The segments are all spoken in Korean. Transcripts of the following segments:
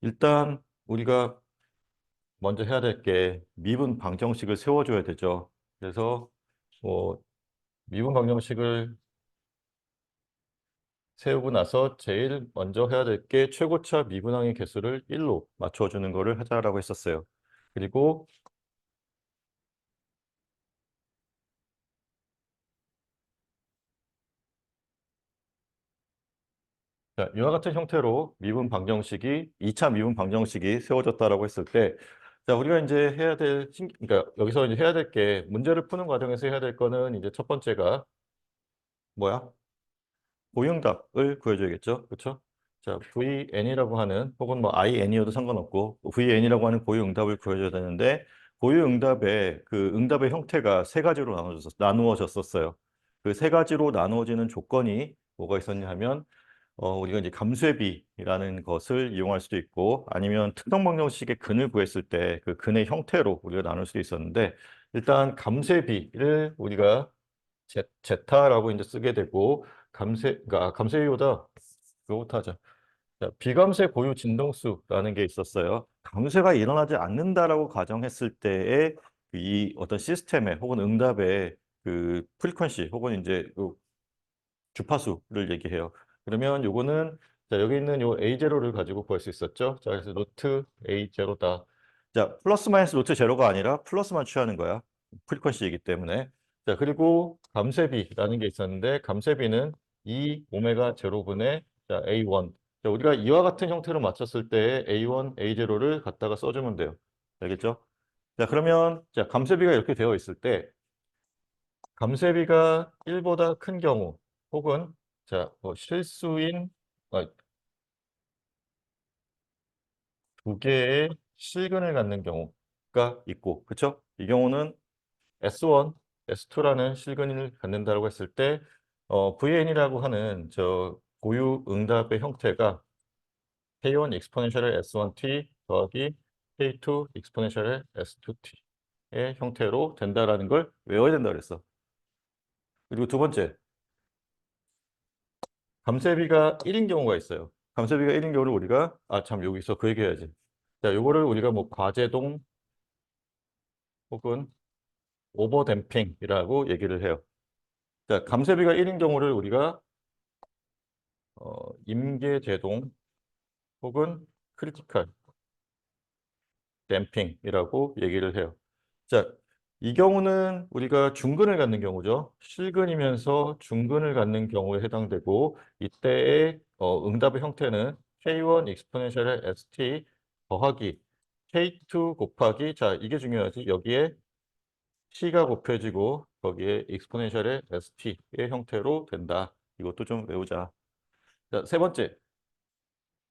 일단 우리가 먼저 해야 될 게 미분 방정식을 세워줘야 되죠. 그래서 뭐 미분 방정식을 세우고 나서 제일 먼저 해야 될 게 최고차 미분항의 개수를 1로 맞춰주는 거를 하자라고 했었어요. 그리고 자, 이와 같은 형태로 미분 방정식이 2차 미분 방정식이 세워졌다라고 했을 때, 자, 우리가 이제 해야 될 그러니까 여기서 이제 해야 될 게 문제를 푸는 과정에서 해야 될 거는 이제 첫 번째가 뭐야? 고응답을 구해줘야겠죠. 그렇죠? 자, VN이라고 하는 혹은 뭐 IN이어도 상관없고 VN이라고 하는 고유응답을 구해줘야 되는데 고유응답의 그 응답의 형태가 세 가지로 나누어졌었어요. 그 세 가지로 나누어지는 조건이 뭐가 있었냐 하면 우리가 이제 감쇄비라는 것을 이용할 수도 있고 아니면 특정 방정식의 근을 구했을 때 그 근의 형태로 우리가 나눌 수도 있었는데 일단 감쇄비를 우리가 제타라고 이제 쓰게 되고 그러니까 감쇄비보다 그거부터 하자. 자, 비감쇄 고유 진동수라는 게 있었어요. 감쇄가 일어나지 않는다라고 가정했을 때의 이 어떤 시스템의 혹은 응답의 그 프리퀀시 혹은 이제 그 주파수를 얘기해요. 그러면 요거는 자, 여기 있는 요 A0를 가지고 구할 수 있었죠. 자, 그래서 노트 A0다. 자, 플러스 마이너스 노트 제로가 아니라 플러스만 취하는 거야. 프리퀀시이기 때문에. 자, 그리고 감쇄비라는 게 있었는데 감쇄비는 2 오메가 제로분의 자, A1. 자, 우리가 이와 같은 형태로 맞췄을 때 A1, A0를 갖다가 써주면 돼요. 알겠죠? 자, 그러면 자, 감쇄비가 이렇게 되어 있을 때 감쇄비가 1보다 큰 경우 혹은 자, 실수인 아, 두 개의 실근을 갖는 경우가 있고, 그렇죠? 이 경우는 S1, S2라는 실근을 갖는다고 했을 때 VN이라고 하는 저 고유 응답의 형태가 K1 exponential S1t 더하기 K2 exponential S2t의 형태로 된다라는 걸 외워야 된다 그랬어. 그리고 두 번째, 감쇄비가 1인 경우가 있어요. 감쇄비가 1인 경우를 우리가 참 여기서 그 얘기해야지. 자, 요거를 우리가 뭐 과제동 혹은 오버댐핑이라고 얘기를 해요. 자, 감쇄비가 1인 경우를 우리가 임계제동 혹은 크리티컬 댐핑이라고 얘기를 해요. 자, 이 경우는 우리가 중근을 갖는 경우죠. 실근이면서 중근을 갖는 경우에 해당되고 이때의 응답의 형태는 K1 exponential st 더하기 K2 곱하기 자, 이게 중요하지. 여기에 C가 곱해지고 거기에 exponential의 st의 형태로 된다. 이것도 좀 외우자. 자, 세 번째.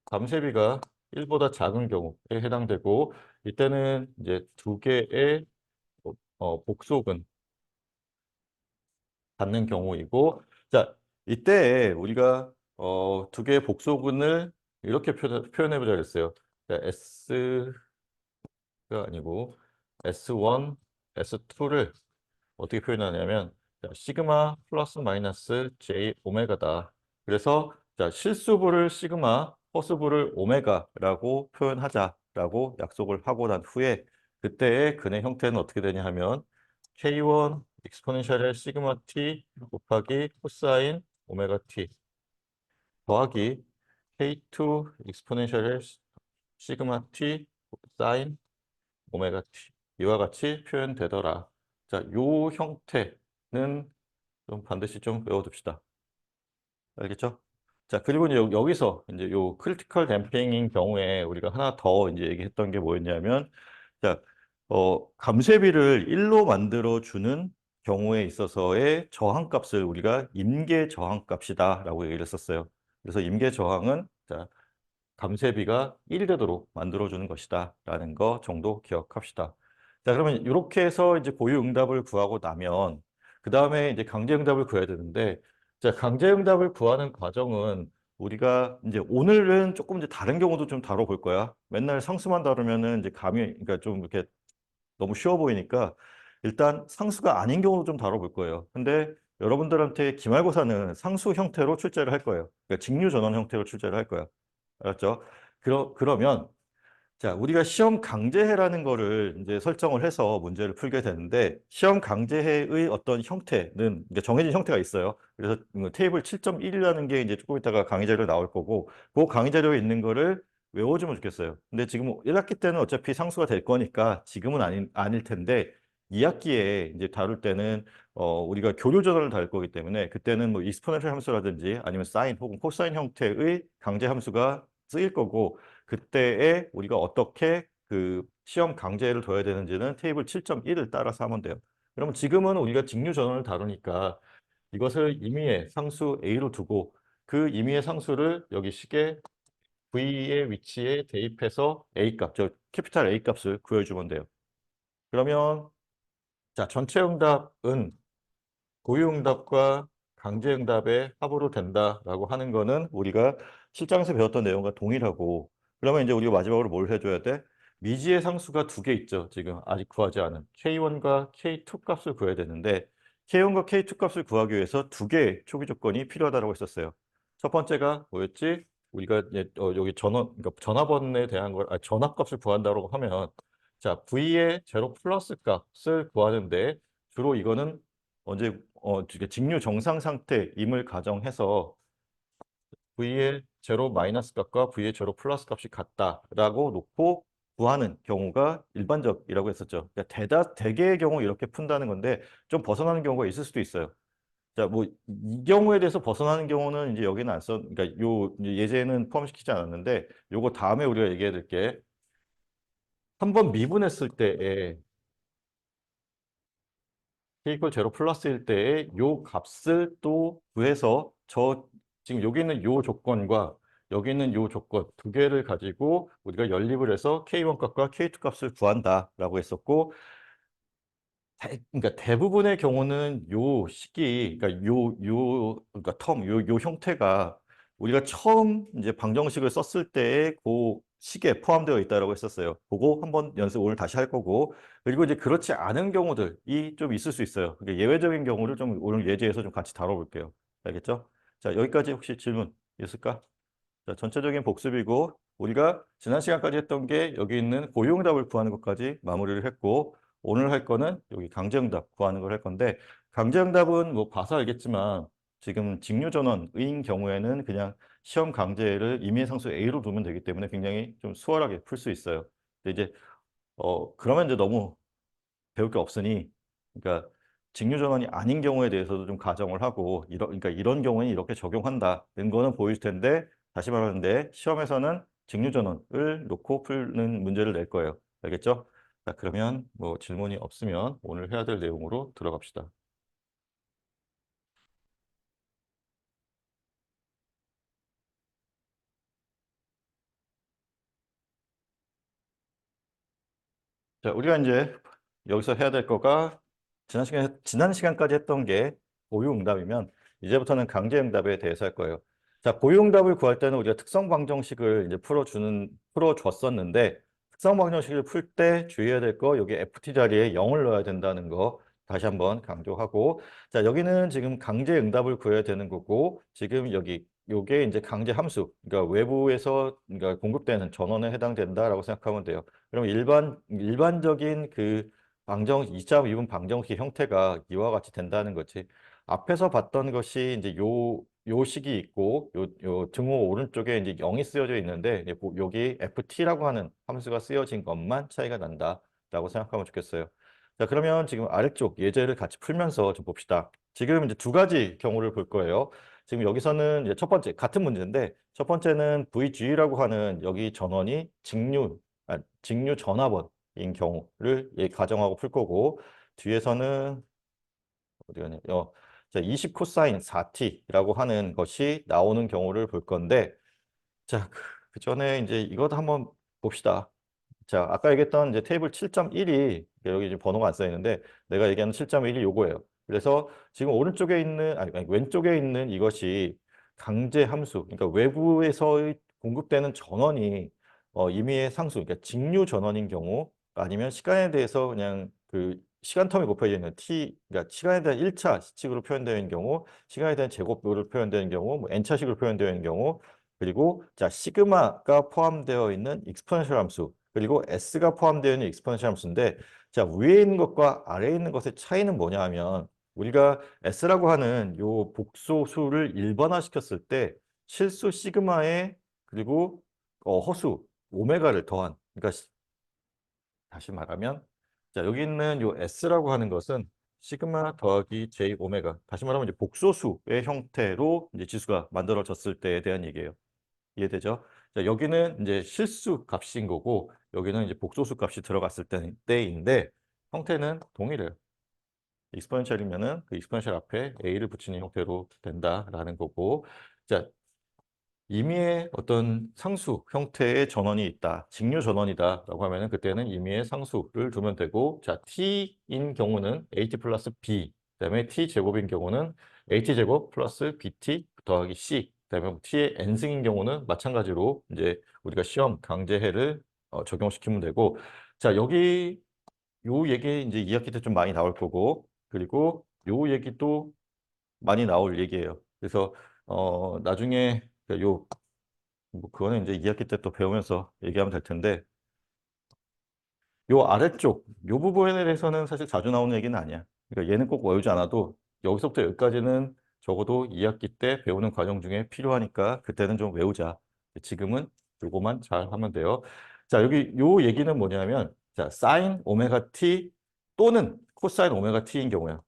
감쇄비가 1보다 작은 경우에 해당되고 이때는 이제 두 개의 복속은 갖는 경우이고 자 이때 우리가 두 개의 복속은을 이렇게 표현해 보자 그랬어요. 자, S가 아니고 S1, S2를 어떻게 표현하냐면 자, 시그마 플러스 마이너스 J 오메가다. 그래서 자, 실수부를 시그마, 허수부를 오메가라고 표현하자라고 약속을 하고 난 후에 그때의 근의 형태는 어떻게 되냐 하면 K1 익스포넨셜의 시그마 t 곱하기 코사인 오메가 t 더하기 K2 익스포넨셜의 시그마 t 사인 오메가 t 이와 같이 표현되더라. 자, 요 형태는 좀 반드시 좀 외워둡시다. 알겠죠? 자, 그리고 이제 여기서 이제 요 크리티컬 댐핑인 경우에 우리가 하나 더 이제 얘기했던 게 뭐였냐면, 자, 감쇄비를 1로 만들어 주는 경우에 있어서의 저항값을 우리가 임계 저항값이다라고 얘기를 했었어요. 그래서 임계 저항은 자, 감쇄비가 1이 되도록 만들어주는 것이다라는 거 정도 기억합시다. 자, 그러면 이렇게 해서 이제 고유 응답을 구하고 나면 그 다음에 이제 강제 응답을 구해야 되는데 자, 강제 응답을 구하는 과정은 우리가 이제 오늘은 조금 이제 다른 경우도 좀 다뤄볼 거야. 맨날 상수만 다루면은 이제 그러니까 좀 이렇게 너무 쉬워 보이니까 일단 상수가 아닌 경우도 좀 다뤄볼 거예요. 근데 여러분들한테 기말고사는 상수 형태로 출제를 할 거예요. 그러니까 직류 전원 형태로 출제를 할 거야. 알았죠? 그러면 자, 우리가 시험 강제해라는 거를 이제 설정을 해서 문제를 풀게 되는데, 시험 강제해의 어떤 형태는 이제 정해진 형태가 있어요. 그래서 테이블 7.1이라는 게 이제 조금 이따가 강의 자료에 나올 거고, 그 강의 자료에 있는 거를 외워주면 좋겠어요. 근데 지금 1학기 때는 어차피 상수가 될 거니까 지금은 아닐 텐데, 2학기에 이제 다룰 때는 우리가 교류 전환을 다룰 거기 때문에 그때는 뭐 익스포넨셜 함수라든지 아니면 사인 혹은 코사인 형태의 강제 함수가 쓰일 거고, 그때에 우리가 어떻게 그 시험 강제를 둬야 되는지는 테이블 7.1을 따라서 하면 돼요. 그러면 지금은 우리가 직류 전원을 다루니까 이것을 임의의 상수 A로 두고 그 임의의 상수를 여기 식의 V의 위치에 대입해서 A 값, 저 캐피탈 A 값을 구해주면 돼요. 그러면 자, 전체 응답은 고유응답과 강제응답의 합으로 된다라고 하는 거는 우리가 실장에서 배웠던 내용과 동일하고, 그러면 이제 우리가 마지막으로 뭘 해줘야 돼? 미지의 상수가 두 개 있죠. 지금 아직 구하지 않은 K1과 K2 값을 구해야 되는데, K1과 K2 값을 구하기 위해서 두 개의 초기 조건이 필요하다고 했었어요. 첫 번째가 뭐였지? 우리가 여기 그러니까 전화번호에 대한 전압값을 구한다고 하면, 자, V의 제로 플러스 값을 구하는데 주로 이거는 언제 이게 직류 정상 상태임을 가정해서 V의 제로 마이너스 값과 V의 제로 플러스 값이 같다라고 놓고 구하는 경우가 일반적이라고 했었죠. 그러니까 대개의 경우 이렇게 푼다는 건데 좀 벗어나는 경우가 있을 수도 있어요. 자, 뭐 이 경우에 대해서 벗어나는 경우는 이제 여기는 안 써, 그러니까 요 예제는 포함시키지 않았는데 요거 다음에 우리가 얘기해 드릴게. 한번 미분했을 때에 k 이퀄 제로 플러스일 때의 요 값을 또 구해서 지금 여기 있는 요 조건과 여기 있는 요 조건 두 개를 가지고 우리가 연립을 해서 K1 값과 K2 값을 구한다라고 했었고, 그러니까 대부분의 경우는 요 식이, 그러니까 그러니까 요 형태가 우리가 처음 이제 방정식을 썼을 때의 그 식에 포함되어 있다라고 했었어요. 그거 한번 연습 오늘 다시 할 거고, 그리고 이제 그렇지 않은 경우들이 좀 있을 수 있어요. 그러니까 예외적인 경우를 좀 오늘 예제에서 좀 같이 다뤄볼게요. 알겠죠? 자, 여기까지 혹시 질문 있을까? 자, 전체적인 복습이고 우리가 지난 시간까지 했던 게 여기 있는 고유응답을 구하는 것까지 마무리를 했고, 오늘 할 거는 여기 강제응답 구하는 걸 할 건데, 강제응답은 뭐 봐서 알겠지만 지금 직류전원의 경우에는 그냥 시험 강제를 임의의 상수 A로 두면 되기 때문에 굉장히 좀 수월하게 풀 수 있어요. 근데 이제 그러면 이제 너무 배울 게 없으니, 그러니까 직류전원이 아닌 경우에 대해서도 좀 가정을 하고, 그러니까 이런 경우에는 이렇게 적용한다는 거는 보일 텐데, 다시 말하는데 시험에서는 직류전원을 놓고 풀는 문제를 낼 거예요. 알겠죠? 자, 그러면 뭐 질문이 없으면 오늘 해야 될 내용으로 들어갑시다. 자, 우리가 이제 여기서 해야 될 거가 지난 시간까지 했던 게 고유응답이면 이제부터는 강제응답에 대해서 할 거예요. 자, 고유응답을 구할 때는 우리가 특성 방정식을 이제 풀어줬었는데, 특성 방정식을 풀 때 주의해야 될 거, 여기 FT 자리에 0을 넣어야 된다는 거 다시 한번 강조하고, 자, 여기는 지금 강제응답을 구해야 되는 거고, 지금 여기 요게 이제 강제 함수, 그러니까 외부에서 그러니까 공급되는 전원에 해당된다라고 생각하면 돼요. 그럼 일반적인 그 2차 미분 방정식 형태가 이와 같이 된다는 거지. 앞에서 봤던 것이 이제 요 식이 있고, 요 등호 오른쪽에 이제 0이 쓰여져 있는데, 이제 여기 ft라고 하는 함수가 쓰여진 것만 차이가 난다라고 생각하면 좋겠어요. 자, 그러면 지금 아래쪽 예제를 같이 풀면서 좀 봅시다. 지금 이제 두 가지 경우를 볼 거예요. 지금 여기서는 이제 첫 번째 같은 문제인데, 첫 번째는 VG라고 하는 여기 전원이 직류 전화번인 경우를 가정하고 풀 거고, 뒤에서는 어디 가냐? 자, 20 코사인 4t라고 하는 것이 나오는 경우를 볼 건데, 자, 그 전에 이제 이것도 한번 봅시다. 자, 아까 얘기했던 이제 테이블 7.1이 여기 지금 번호가 안 써 있는데, 내가 얘기하는 7.1이 요거예요. 그래서 지금 오른쪽에 있는 아니 왼쪽에 있는 이것이 강제 함수, 그러니까 외부에서 공급되는 전원이 임의의 상수, 그러니까 직류 전원인 경우, 아니면 시간에 대해서 그냥 그 시간 텀이 곱해져 있는 그러니까 시간에 대한 1차 시식으로 표현되어 있는 경우, 시간에 대한 제곱으로 표현되는 경우, 뭐 n차식으로 표현되어 있는 경우, 그리고 자 시그마가 포함되어 있는 익스포넨셜 함수, 그리고 s가 포함되어 있는 익스포넨셜 함수인데 자, 위에 있는 것과 아래에 있는 것의 차이는 뭐냐 하면 우리가 s라고 하는 요 복소수를 일반화시켰을 때 실수 시그마에 그리고 허수 오메가를 더한 그러니까 다시 말하면 자, 여기 있는 요 s라고 하는 것은 시그마 더하기 j 오메가 다시 말하면 이제 복소수의 형태로 이제 지수가 만들어졌을 때에 대한 얘기예요. 이해되죠? 자, 여기는 이제 실수 값인 거고 여기는 이제 복소수 값이 들어갔을 때인데 형태는 동일해요. 익스포넨셜이면은 그 익스포넨셜 앞에 a를 붙이는 형태로 된다라는 거고 자, 임의의 어떤 상수 형태의 전원이 있다. 직류 전원이다라고 하면은 그때는 임의의 상수를 두면 되고 자, t인 경우는 at 플러스 b 그다음에 t 제곱인 경우는 at 제곱 플러스 bt 더하기 c 그다음에 t의 n승인 경우는 마찬가지로 이제 우리가 시험 강제해를 적용시키면 되고 자, 여기 요 얘기 이제 2학기 때 좀 많이 나올 거고 그리고 요 얘기도 많이 나올 얘기예요. 그래서 나중에 요 뭐 그거는 이제 2학기 때 또 배우면서 얘기하면 될 텐데 요 아래쪽 요 부분에 대해서는 사실 자주 나오는 얘기는 아니야. 그러니까 얘는 꼭 외우지 않아도 여기서부터 여기까지는 적어도 2학기 때 배우는 과정 중에 필요하니까 그때는 좀 외우자. 지금은 요거만 잘 하면 돼요. 자, 여기 요 얘기는 뭐냐면 자, 사인 오메가 t 또는 코사인 오메가 t인 경우야.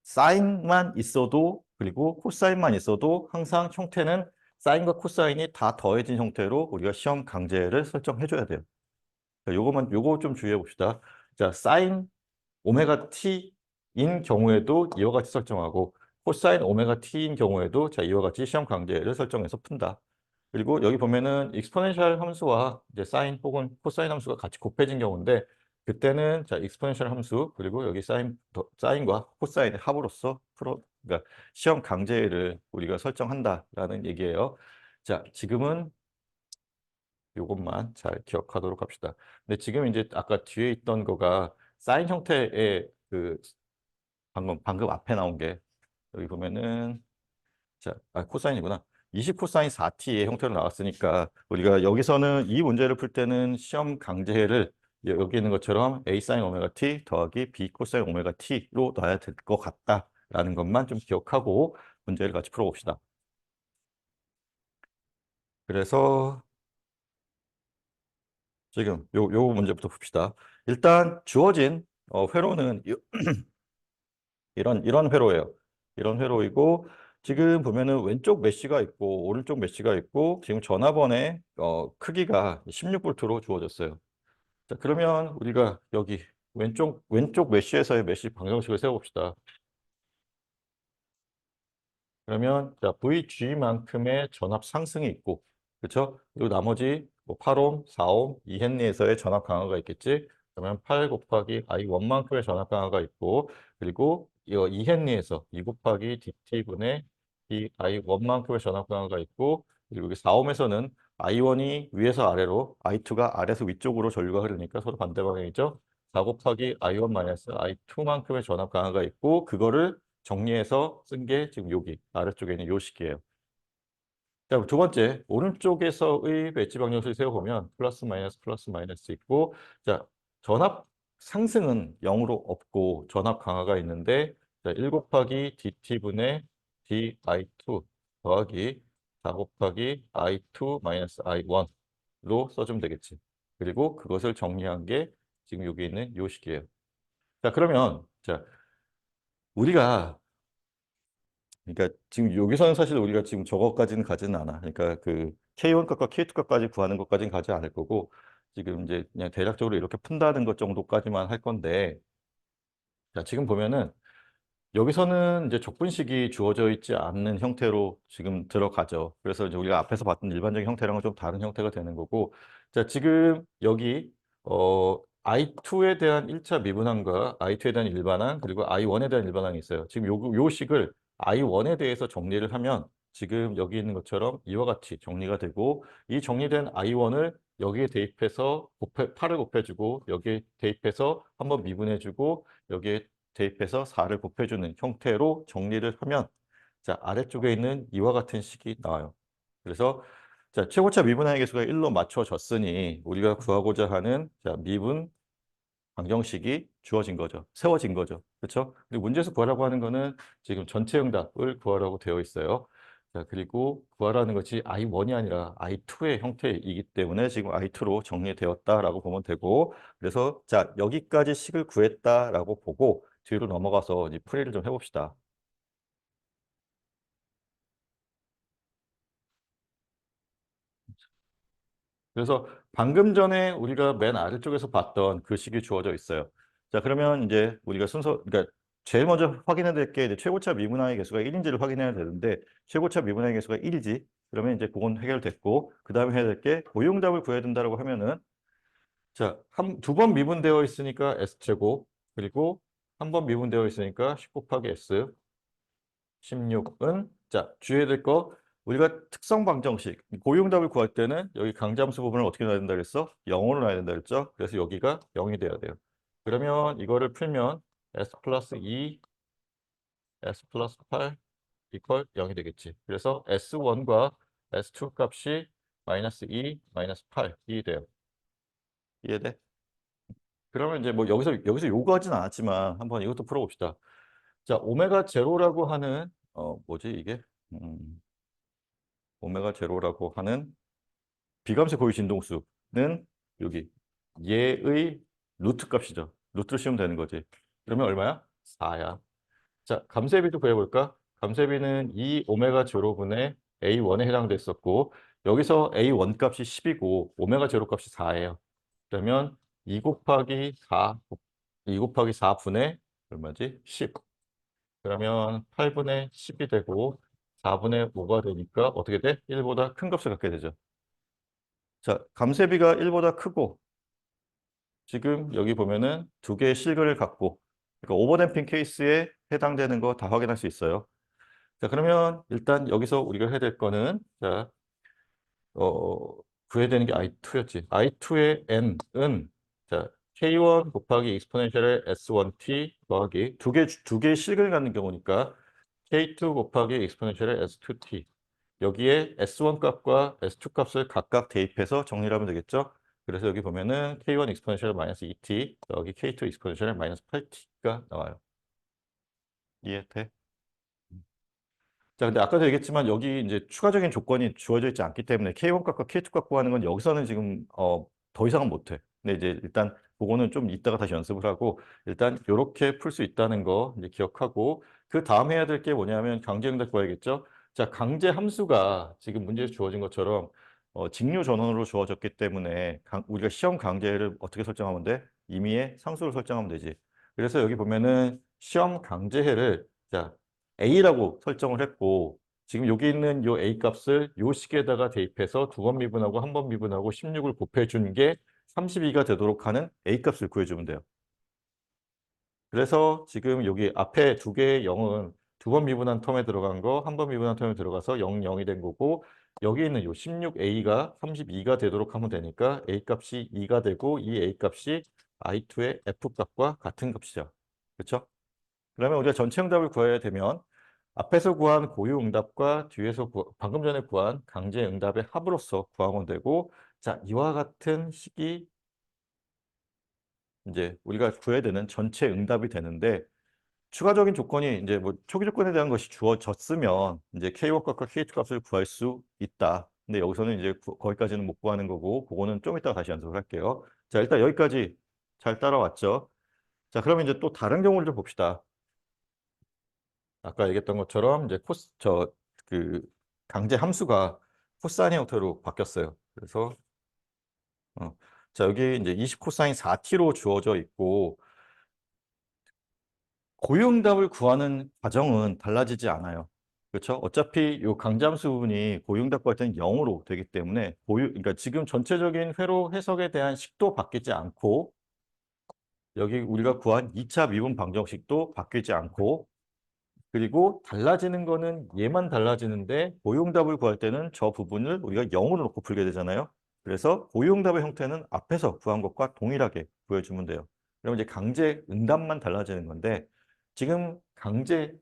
사인만 있어도 그리고 코사인만 있어도 항상 형태는 사인과 코사인이 다 더해진 형태로 우리가 시험 강제를 설정해 줘야 돼요. 요거 좀 주의해 봅시다. 자, 사인 오메가 t인 경우에도 이와 같이 설정하고 코사인 오메가 t인 경우에도 자, 이와 같이 시험 강제를 설정해서 푼다. 그리고 여기 보면은 익스포넨셜 함수와 이제 사인 혹은 코사인 함수가 같이 곱해진 경우인데 그때는 자, 익스포넨셜 함수 그리고 여기 사인과 코사인의 합으로서 그러니까 시험 강제를 우리가 설정한다라는 얘기예요. 자, 지금은 요것만 잘 기억하도록 합시다. 근데 지금 이제 아까 뒤에 있던 거가 사인 형태의 그 방금 앞에 나온 게 여기 보면은 자, 코사인이구나. 20 코사인 4t의 형태로 나왔으니까 우리가 여기서는 이 문제를 풀 때는 시험 강제를 여기 있는 것처럼 a 사인 오메가 t 더하기 b 코사인 오메가 t로 놔야 될 것 같다라는 것만 좀 기억하고 문제를 같이 풀어봅시다. 그래서 지금 요 문제부터 봅시다. 일단 주어진 회로는 이런 회로예요. 이런 회로이고 지금 보면은 왼쪽 메쉬가 있고 오른쪽 메쉬가 있고 지금 전화번의 크기가 16볼트로 주어졌어요. 자, 그러면 우리가 여기 왼쪽 메쉬에서의 메쉬 방정식을 세워봅시다. 그러면 자, VG만큼의 전압 상승이 있고 그렇죠? 그리고 나머지 뭐 8옴, 4옴, 2헨리에서의 전압 강화가 있겠지? 그러면 8 곱하기 I1만큼의 전압 강화가 있고 그리고 이 2헨리에서 2 곱하기 DT분의 이 I1만큼의 전압 강화가 있고 그리고 여기 4옴에서는 I1이 위에서 아래로 I2가 아래에서 위쪽으로 전류가 흐르니까 서로 반대 방향이죠? 4 곱하기 I1 마이너스 I2만큼의 전압 강화가 있고 그거를 정리해서 쓴 게 지금 여기 아래쪽에 있는 요 식이에요. 자, 두 번째 오른쪽에서의 웨지 방정식을 세워보면 플러스 마이너스 있고 자, 전압 상승은 0으로 없고 전압 강화가 있는데 자, 1 곱하기 dt분의 di2 더하기 4 곱하기 i2 마이너스 i1로 써주면 되겠지. 그리고 그것을 정리한 게 지금 여기 있는 요 식이에요. 자, 그러면 자, 우리가 그러니까 지금 여기서는 사실 우리가 지금 저거까지는 가지는 않아. 그러니까 그 K1 값과 K2 값까지 구하는 것까지는 가지 않을 거고 지금 이제 그냥 대략적으로 이렇게 푼다는 것 정도까지만 할 건데 자, 지금 보면은 여기서는 이제 적분식이 주어져 있지 않는 형태로 지금 들어가죠. 그래서 이제 우리가 앞에서 봤던 일반적인 형태랑은 좀 다른 형태가 되는 거고 자, 지금 여기 I2에 대한 1차 미분항과 I2에 대한 일반항 그리고 I1에 대한 일반항이 있어요. 지금 요 식을 I1에 대해서 정리를 하면 지금 여기 있는 것처럼 이와 같이 정리가 되고 이 정리된 I1을 여기에 대입해서 8을 곱해주고 여기에 대입해서 한번 미분해주고 여기에 대입해서 4를 곱해주는 형태로 정리를 하면 자, 아래쪽에 있는 이와 같은 식이 나와요. 그래서 자, 최고차 미분항의 개수가 1로 맞춰졌으니 우리가 구하고자 하는 자, 미분 방정식이 주어진 거죠. 세워진 거죠. 그렇죠? 그리고 문제에서 구하라고 하는 거는 지금 전체 응답을 구하라고 되어 있어요. 자, 그리고 구하라는 것이 I1이 아니라 I2의 형태이기 때문에 지금 I2로 정리되었다라고 보면 되고, 그래서 자, 여기까지 식을 구했다라고 보고 뒤로 넘어가서 이제 풀이를 좀 해봅시다. 그래서 방금 전에 우리가 맨 아래쪽에서 봤던 그 식이 주어져 있어요. 자, 그러면 이제 우리가 그러니까 제일 먼저 확인해야 될 게 최고차 미분항의 개수가 1인지를 확인해야 되는데, 최고차 미분항의 개수가 1이지. 그러면 이제 그건 해결됐고, 그 다음에 해야 될 게 고용답을 구해야 된다고 하면은, 자, 두 번 미분되어 있으니까 S제곱, 그리고 한 번 미분되어 있으니까 10 곱하기 S, 16은 자, 주의해야 될 거, 우리가 특성 방정식 고용답을 구할 때는 여기 강함수 부분을 어떻게 놔야 된다 그랬어? 0으로 놔야 된다 그랬죠? 그래서 여기가 0이 돼야 돼요. 그러면 이거를 풀면 s 플러스 2, s 플러스 8 이퀄 0이 되겠지. 그래서 s1과 s2 값이 마이너스 2, 마이너스 8이 돼요. 이해돼? 그러면 이제 뭐 여기서 요구하진 않았지만 한번 이것도 풀어봅시다. 자, 오메가 제로라고 하는 뭐지 이게? 오메가 제로라고 하는 비감세 고유 진동수는 여기 얘의 루트 값이죠. 루트를 씌우면 되는 거지. 그러면 얼마야? 4야. 자, 감세비도 구해볼까? 감세비는 2 오메가 제로분의 A1에 해당됐었고, 여기서 A1 값이 10이고 오메가 제로 값이 4예요. 그러면 2 곱하기 4, 2 곱하기 4분의 얼마지? 10. 그러면 8분의 10이 되고 4분의 5가 되니까 어떻게 돼? 1보다 큰 값을 갖게 되죠. 자, 감세비가 1보다 크고 지금 여기 보면은 두 개의 실근을 갖고 그러니까 오버댐핑 케이스에 해당되는 거 다 확인할 수 있어요. 자, 그러면 일단 여기서 우리가 해야 될 거는 자, 구해야 되는 게 I2였지. I2의 n은 자, K1 곱하기 익스포넨셜의 S1t 더하기 두 개의 실근을 갖는 경우니까 K2 곱하기 익스포넨셜의 S2t 여기에 S1 값과 S2 값을 각각 대입해서 정리를 하면 되겠죠. 그래서 여기 보면은 K1 익스포넨셜 마이너스 2t 여기 K2 익스포넨셜 마이너스 8t가 나와요. 이해돼? 자, 근데 아까도 얘기했지만 여기 이제 추가적인 조건이 주어져 있지 않기 때문에 K1 값과 K2 값 구하는 건 여기서는 지금 더 이상은 못 해. 근데 이제 일단 그거는 좀 이따가 다시 연습을 하고 일단 이렇게 풀 수 있다는 거 이제 기억하고 그 다음 해야 될 게 뭐냐면 강제응답 구해야겠죠. 자, 강제 함수가 지금 문제에서 주어진 것처럼 직류 전원으로 주어졌기 때문에 우리가 시험 강제를 어떻게 설정하면 돼? 임의의 상수로 설정하면 되지. 그래서 여기 보면은 시험 강제해를 자 A라고 설정을 했고 지금 여기 있는 요 A 값을 요 식에다가 대입해서 두 번 미분하고 한 번 미분하고 16을 곱해준 게 32가 되도록 하는 A 값을 구해주면 돼요. 그래서 지금 여기 앞에 두 개의 0은 두 번 미분한 텀에 들어간 거, 한 번 미분한 텀에 들어가서 0, 0이 된 거고 여기 있는 요 16A가 32가 되도록 하면 되니까 A 값이 2가 되고 이 A 값이 I2의 F 값과 같은 값이죠. 그렇죠? 그러면 우리가 전체 응답을 구해야 되면 앞에서 구한 고유 응답과 뒤에서 방금 전에 구한 강제 응답의 합으로서 구하면 되고 자, 이와 같은 식이 이제 우리가 구해야 되는 전체 응답이 되는데 추가적인 조건이 이제 뭐 초기 조건에 대한 것이 주어졌으면 이제 K1 값과 K2 값을 구할 수 있다. 근데 여기서는 이제 거기까지는 못 구하는 거고 그거는 좀 이따가 다시 연습을 할게요. 자, 일단 여기까지 잘 따라왔죠. 자, 그러면 이제 또 다른 경우를 좀 봅시다. 아까 얘기했던 것처럼 이제 그 강제 함수가 코사인 형태로 바뀌었어요. 그래서 자, 여기 이제 20 코사인 4t로 주어져 있고 고유응답을 구하는 과정은 달라지지 않아요. 그렇죠? 어차피 이 강제함수 부분이 고유응답 구할 때는 0으로 되기 때문에 그러니까 지금 전체적인 회로 해석에 대한 식도 바뀌지 않고 여기 우리가 구한 2차 미분 방정식도 바뀌지 않고 그리고 달라지는 거는 얘만 달라지는데 고용답을 구할 때는 저 부분을 우리가 0으로 놓고 풀게 되잖아요. 그래서 고용답의 형태는 앞에서 구한 것과 동일하게 보여주면 돼요. 그러면 이제 강제 응답만 달라지는 건데 지금 강제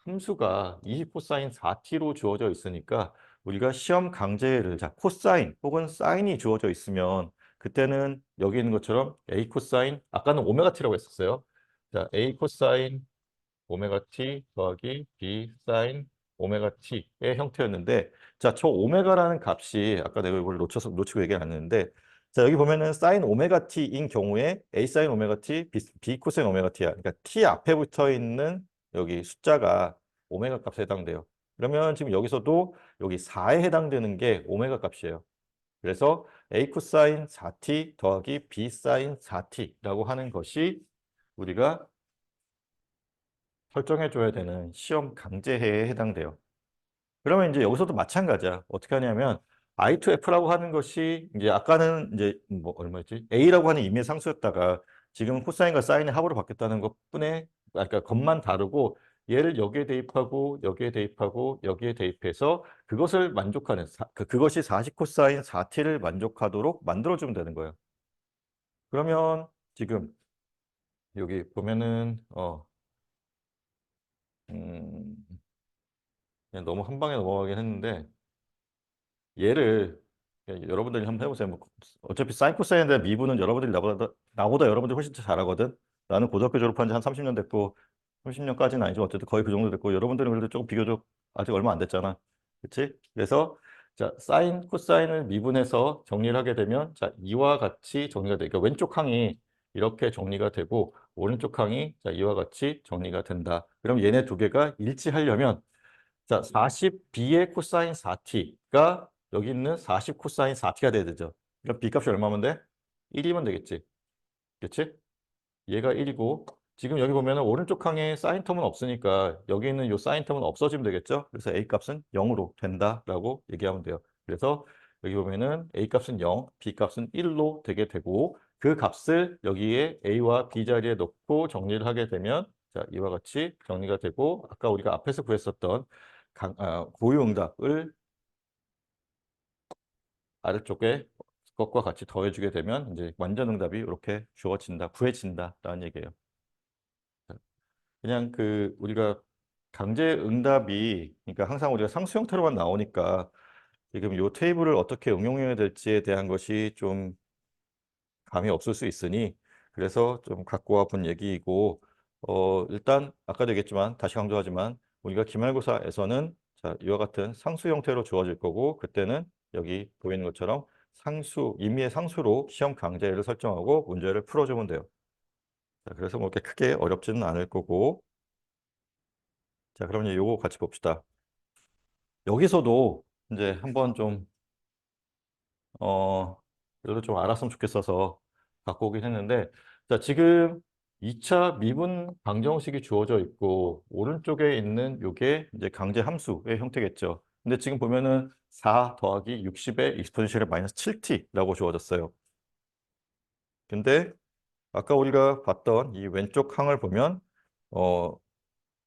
함수가 20 코사인 4t로 주어져 있으니까 우리가 시험 강제를 자 코사인 혹은 사인이 주어져 있으면 그때는 여기 있는 것처럼 A 코사인 아까는 오메가 t라고 했었어요. 자 A 코사인 오메가 t 더하기 B 사인 오메가 t의 형태였는데 자, 저 오메가라는 값이 아까 내가 이걸 놓치고 얘기를 안 했는데 자, 여기 보면은 사인 오메가 t인 경우에 A 사인 오메가 t, B 코사인 오메가 t야. 그러니까 t 앞에 붙어 있는 여기 숫자가 오메가 값에 해당돼요. 그러면 지금 여기서도 여기 4에 해당되는 게 오메가 값이에요. 그래서 A 코사인 4t 더하기 B 사인 4t라고 하는 것이 우리가 설정해 줘야 되는 시험 강제해에 해당돼요. 그러면 이제 여기서도 마찬가지야. 어떻게 하냐면 I to F라고 하는 것이 이제 아까는 이제 뭐 얼마였지? A라고 하는 임의 상수였다가 지금 코사인과 사인의 합으로 바뀌었다는 것뿐에 그러니까 것만 다르고 얘를 여기에 대입하고 여기에 대입하고 여기에 대입해서 그것을 만족하는 그것이 40 코사인 4t를 만족하도록 만들어주면 되는 거예요. 그러면 지금 여기 보면은 음, 그냥 너무 한 방에 넘어가긴 했는데 얘를 그냥 여러분들이 한번 해보세요. 뭐 어차피 사인 코사인에 대한 미분은 여러분들이 나보다 여러분들이 훨씬 더 잘하거든. 나는 고등학교 졸업한 지 한 30년 됐고 30년까지는 아니지만 어쨌든 거의 그 정도 됐고 여러분들은 그래도 조금 비교적 아직 얼마 안 됐잖아. 그렇지? 그래서 자 사인 코사인을 미분해서 정리를 하게 되면 자 이와 같이 정리가 돼. 그러니까 왼쪽 항이 이렇게 정리가 되고 오른쪽 항이 자 이와 같이 정리가 된다. 그럼 얘네 두 개가 일치하려면 자, 40b의 코사인 4t가 여기 있는 40 코사인 4t가 돼야 되죠. 그럼 b값이 얼마면 돼? 1이면 되겠지. 그렇지? 얘가 1이고 지금 여기 보면 오른쪽 항에 사인 텀은 없으니까 여기 있는 이 사인 텀은 없어지면 되겠죠. 그래서 a 값은 0으로 된다라고 얘기하면 돼요. 그래서 여기 보면은 a 값은 0, b 값은 1로 되게 되고 그 값을 여기에 a와 b 자리에 놓고 정리를 하게 되면 자, 이와 같이 정리가 되고 아까 우리가 앞에서 구했었던 고유응답을 아래쪽에 것과 같이 더해주게 되면 이제 완전응답이 이렇게 주어진다, 구해진다라는 얘기예요. 그냥 그 우리가 강제응답이 그러니까 항상 우리가 상수 형태로만 나오니까 지금 이 테이블을 어떻게 응용해야 될지에 대한 것이 좀 감이 없을 수 있으니 그래서 좀 갖고 와본 얘기이고 일단 아까도 얘기했지만 다시 강조하지만 우리가 기말고사에서는 자, 이와 같은 상수 형태로 주어질 거고 그때는 여기 보이는 것처럼 상수, 임의의 상수로 시험 강제를 설정하고 문제를 풀어주면 돼요. 자, 그래서 뭐 이렇게 크게 어렵지는 않을 거고 자, 그럼 이제 요거 같이 봅시다. 여기서도 이제 한번 좀 그래도 좀 알았으면 좋겠어서 갖고 오긴 했는데 자 지금 2차 미분 방정식이 주어져 있고 오른쪽에 있는 요게 이제 강제 함수의 형태겠죠. 근데 지금 보면은 4 더하기 60의 익스포넨셜의 마이너스 7t라고 주어졌어요. 근데 아까 우리가 봤던 이 왼쪽 항을 보면 어,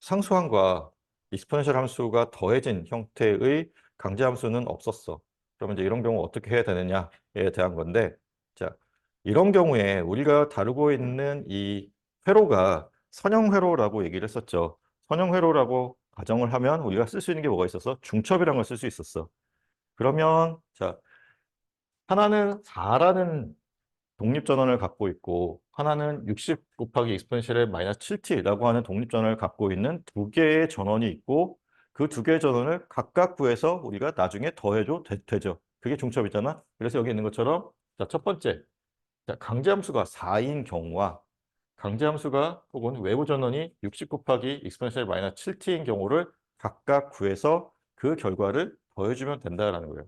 상수항과 익스포넨셜 함수가 더해진 형태의 강제 함수는 없었어. 그러면 이제 이런 경우 어떻게 해야 되느냐에 대한 건데, 자, 이런 경우에 우리가 다루고 있는 이 회로가 선형회로라고 얘기를 했었죠. 선형회로라고 가정을 하면 우리가 쓸 수 있는 게 뭐가 있어서 중첩이라는 걸 쓸 수 있었어. 그러면 자, 하나는 4라는 독립전원을 갖고 있고 하나는 60 곱하기 익스포넨셜의 마이너스 7t라고 하는 독립전원을 갖고 있는 두 개의 전원이 있고 그 두 개의 전원을 각각 구해서 우리가 나중에 더해줘 되죠. 그게 중첩이잖아. 그래서 여기 있는 것처럼 자, 첫 번째 자, 강제함수가 4인 경우와 강제함수가 혹은 외부 전원이 60 곱하기 익스포넨셜 마이너스 7t인 경우를 각각 구해서 그 결과를 더해주면 된다라는 거예요.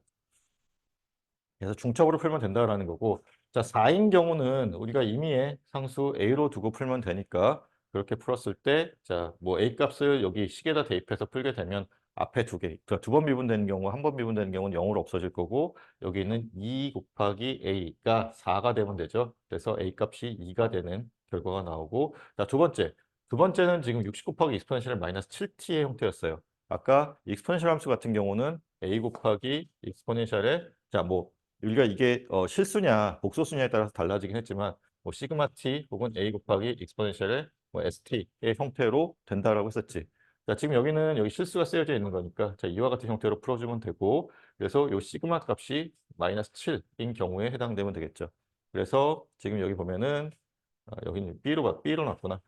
그래서 중첩으로 풀면 된다라는 거고 자 4인 경우는 우리가 임의의 상수 a로 두고 풀면 되니까 그렇게 풀었을 때 자 뭐 a 값을 여기 식에다 대입해서 풀게 되면 앞에 두 개, 그러니까 두 번 미분되는 경우 한 번 미분되는 경우는 0으로 없어질 거고 여기 있는 2 곱하기 a가 4가 되면 되죠. 그래서 a 값이 2가 되는 결과가 나오고 자 두 번째는 지금 60 곱하기 익스포넨셜 마이너스 7t의 형태였어요. 아까 익스포넨셜 함수 같은 경우는 a 곱하기 익스포넨셜의 자뭐 우리가 이게 실수냐 복소수냐에 따라서 달라지긴 했지만 뭐 시그마 t 혹은 a 곱하기 익스포넨셜의 뭐 st의 형태로 된다라고 했었지. 자, 지금 여기는 여기 실수가 쓰여져 있는 거니까 자, 이와 같은 형태로 풀어주면 되고 그래서 요 시그마 값이 마이너스 7인 경우에 해당되면 되겠죠. 그래서 지금 여기 보면은 여기는 B로 놨구나.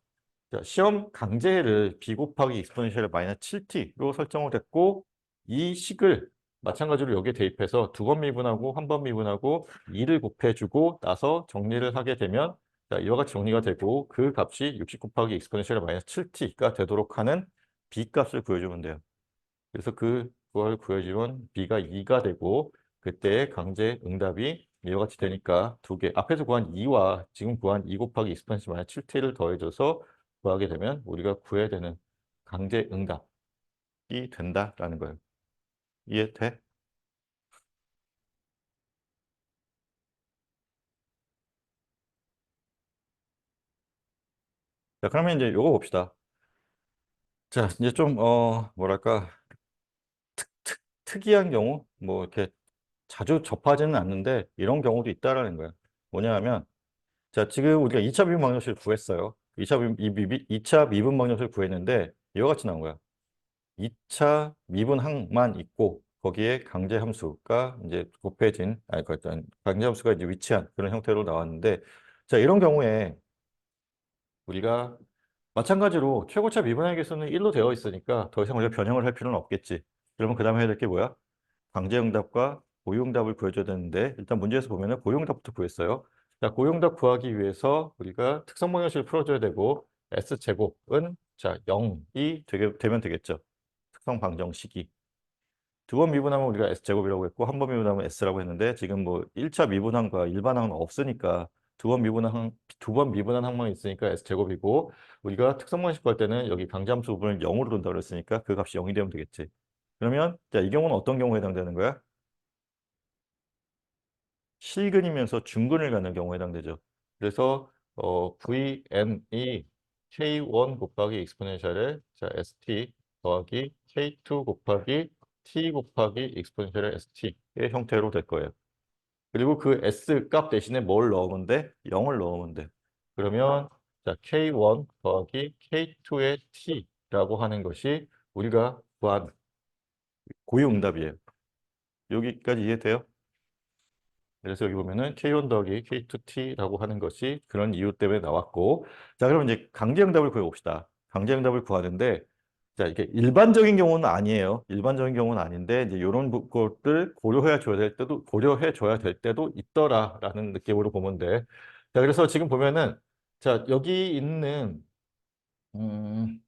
자, 시험 강제를 B 곱하기 익스포넨셜 마이너스 7t로 설정을 했고 이 식을 마찬가지로 여기에 대입해서 두 번 미분하고 한 번 미분하고 2를 곱해주고 나서 정리를 하게 되면 자, 이와 같이 정리가 되고 그 값이 60 곱하기 익스포넨셜 마이너스 7t가 되도록 하는 B 값을 구해주면 돼요. 그래서 그걸 구해주면 B가 2가 되고 그때 강제 응답이 이와 같이 되니까 두 개 앞에서 구한 2와 지금 구한 2 곱하기 익스포넨셜 마이너스 7t를 더해줘서 구하게 되면 우리가 구해야 되는 강제 응답이 된다라는 거예요. 이해돼? 자, 그러면 이제 요거 봅시다. 자, 이제 좀 뭐랄까 특이한 경우 뭐 이렇게 자주 접하지는 않는데 이런 경우도 있다라는 거예요. 뭐냐 하면 자, 지금 우리가 2차 미분 방정식을 구했어요. 2차 미분 방정식을 구했는데 이와 같이 나온 거야. 2차 미분항만 있고 거기에 강제 함수가 이제 곱해진 그러니까 강제 함수가 이제 위치한 그런 형태로 나왔는데 자, 이런 경우에 우리가 마찬가지로 최고차 미분항의 개수는 1로 되어 있으니까 더 이상 우리가 변형을 할 필요는 없겠지. 그러면 그다음에 해야 될 게 뭐야? 강제응답과 고유응답을 구해줘야 되는데 일단 문제에서 보면은 고유응답부터 구했어요. 자, 고유응답 구하기 위해서 우리가 특성 방정식을 풀어줘야 되고 S제곱은 자 0이 되면 되겠죠. 특성 방정식이. 두 번 미분하면 우리가 S제곱이라고 했고 한 번 미분하면 S라고 했는데 지금 뭐 1차 미분항과 일반항은 없으니까 두 번 미분한 항만 있으니까 S제곱이고 우리가 특성 방식 구할 때는 여기 강제함수 부분을 0으로 둔다고 그랬으니까 그 값이 0이 되면 되겠지. 그러면 자, 이 경우는 어떤 경우에 해당되는 거야? 실근이면서 중근을 갖는 경우에 해당되죠. 그래서 VN이 K1 곱하기 익스포넨셜의 자, ST 더하기 K2 곱하기 T 곱하기 익스포넨셜의 ST의 형태로 될 거예요. 그리고 그 S 값 대신에 뭘 넣으면 돼? 0을 넣으면 돼. 그러면 자, K1 더하기 K2의 T라고 하는 것이 우리가 구한 고유응답이에요. 여기까지 이해돼요? 그래서 여기 보면은 K1 더하기 K2T라고 하는 것이 그런 이유 때문에 나왔고 자, 그럼 이제 강제응답을 구해봅시다. 강제응답을 구하는데 자, 이게 일반적인 경우는 아니에요. 일반적인 경우는 아닌데 이제 이런 것들 고려해 줘야 될 때도 있더라라는 느낌으로 보면 돼. 자, 그래서 지금 보면은 자, 여기 있는 음,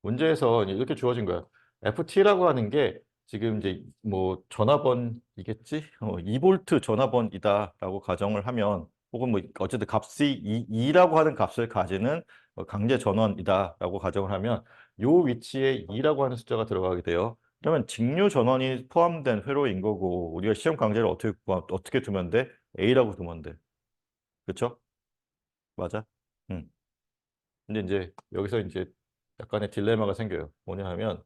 문제에서 이렇게 주어진 거야. FT라고 하는 게 지금 이제 뭐 전화번이겠지? 2V 전화번이다라고 가정을 하면 혹은 뭐 어쨌든 값이 2라고 하는 값을 가지는 강제 전원이다라고 가정을 하면 요 위치에 2라고 하는 숫자가 들어가게 돼요. 그러면 직류 전원이 포함된 회로인 거고 우리가 시험 강제를 어떻게 두면 돼? A라고 두면 돼. 그렇죠? 맞아? 응. 근데 이제 여기서 이제 약간의 딜레마가 생겨요. 뭐냐 하면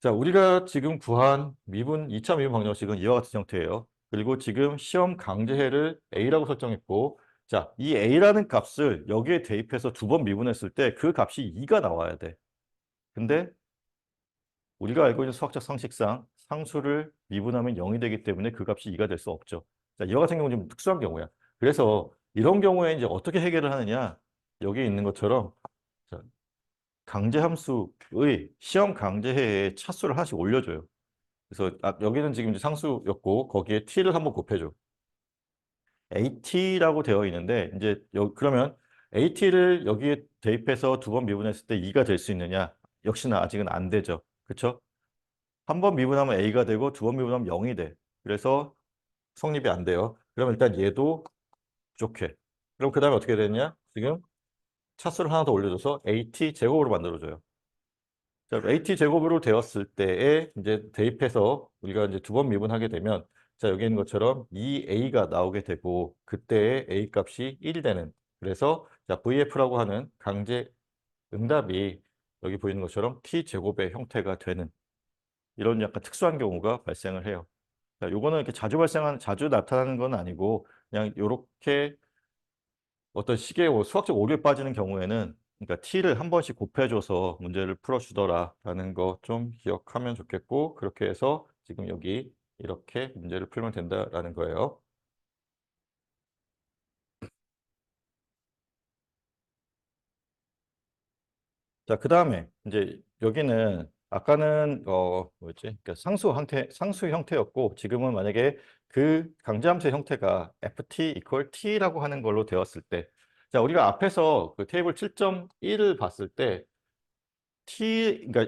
자, 우리가 지금 구한 2차 미분 방정식은 이와 같은 형태예요. 그리고 지금 시험 강제해를 A라고 설정했고 자, 이 A라는 값을 여기에 대입해서 두 번 미분했을 때 그 값이 2가 나와야 돼. 근데 우리가 알고 있는 수학적 상식상 상수를 미분하면 0이 되기 때문에 그 값이 2가 될 수 없죠. 자, 이와 같은 경우는 좀 특수한 경우야. 그래서 이런 경우에 이제 어떻게 해결을 하느냐? 여기 있는 것처럼 자, 강제함수의 시험 강제해에 차수를 하나씩 올려줘요. 그래서 여기는 지금 이제 상수였고 거기에 t를 한번 곱해줘. at라고 되어 있는데 이제 그러면 at를 여기에 대입해서 두 번 미분했을 때 2가 될 수 있느냐? 역시나 아직은 안 되죠. 그렇죠? 한 번 미분하면 a가 되고 두 번 미분하면 0이 돼. 그래서 성립이 안 돼요. 그럼 일단 얘도 부족해. 그럼 그 다음에 어떻게 되냐? 지금 차수를 하나 더 올려줘서 at 제곱으로 만들어줘요. 자, AT 제곱으로 되었을 때에 이제 대입해서 우리가 이제 두 번 미분하게 되면 자, 여기 있는 것처럼 2A가 나오게 되고 그때의 A 값이 1이 되는 그래서 자, VF라고 하는 강제 응답이 여기 보이는 것처럼 T 제곱의 형태가 되는 이런 약간 특수한 경우가 발생을 해요. 자, 요거는 이렇게 자주 나타나는 건 아니고 그냥 요렇게 어떤 식의 수학적 오류에 빠지는 경우에는 그러니까 t를 한 번씩 곱해줘서 문제를 풀어주더라라는 거 좀 기억하면 좋겠고, 그렇게 해서 지금 여기 이렇게 문제를 풀면 된다라는 거예요. 자, 그 다음에 이제 여기는 아까는 뭐였지? 그러니까 상수 형태였고, 지금은 만약에 그 강제함수의 형태가 ft equal t라고 하는 걸로 되었을 때, 자, 우리가 앞에서 그 테이블 7.1을 봤을 때 그러니까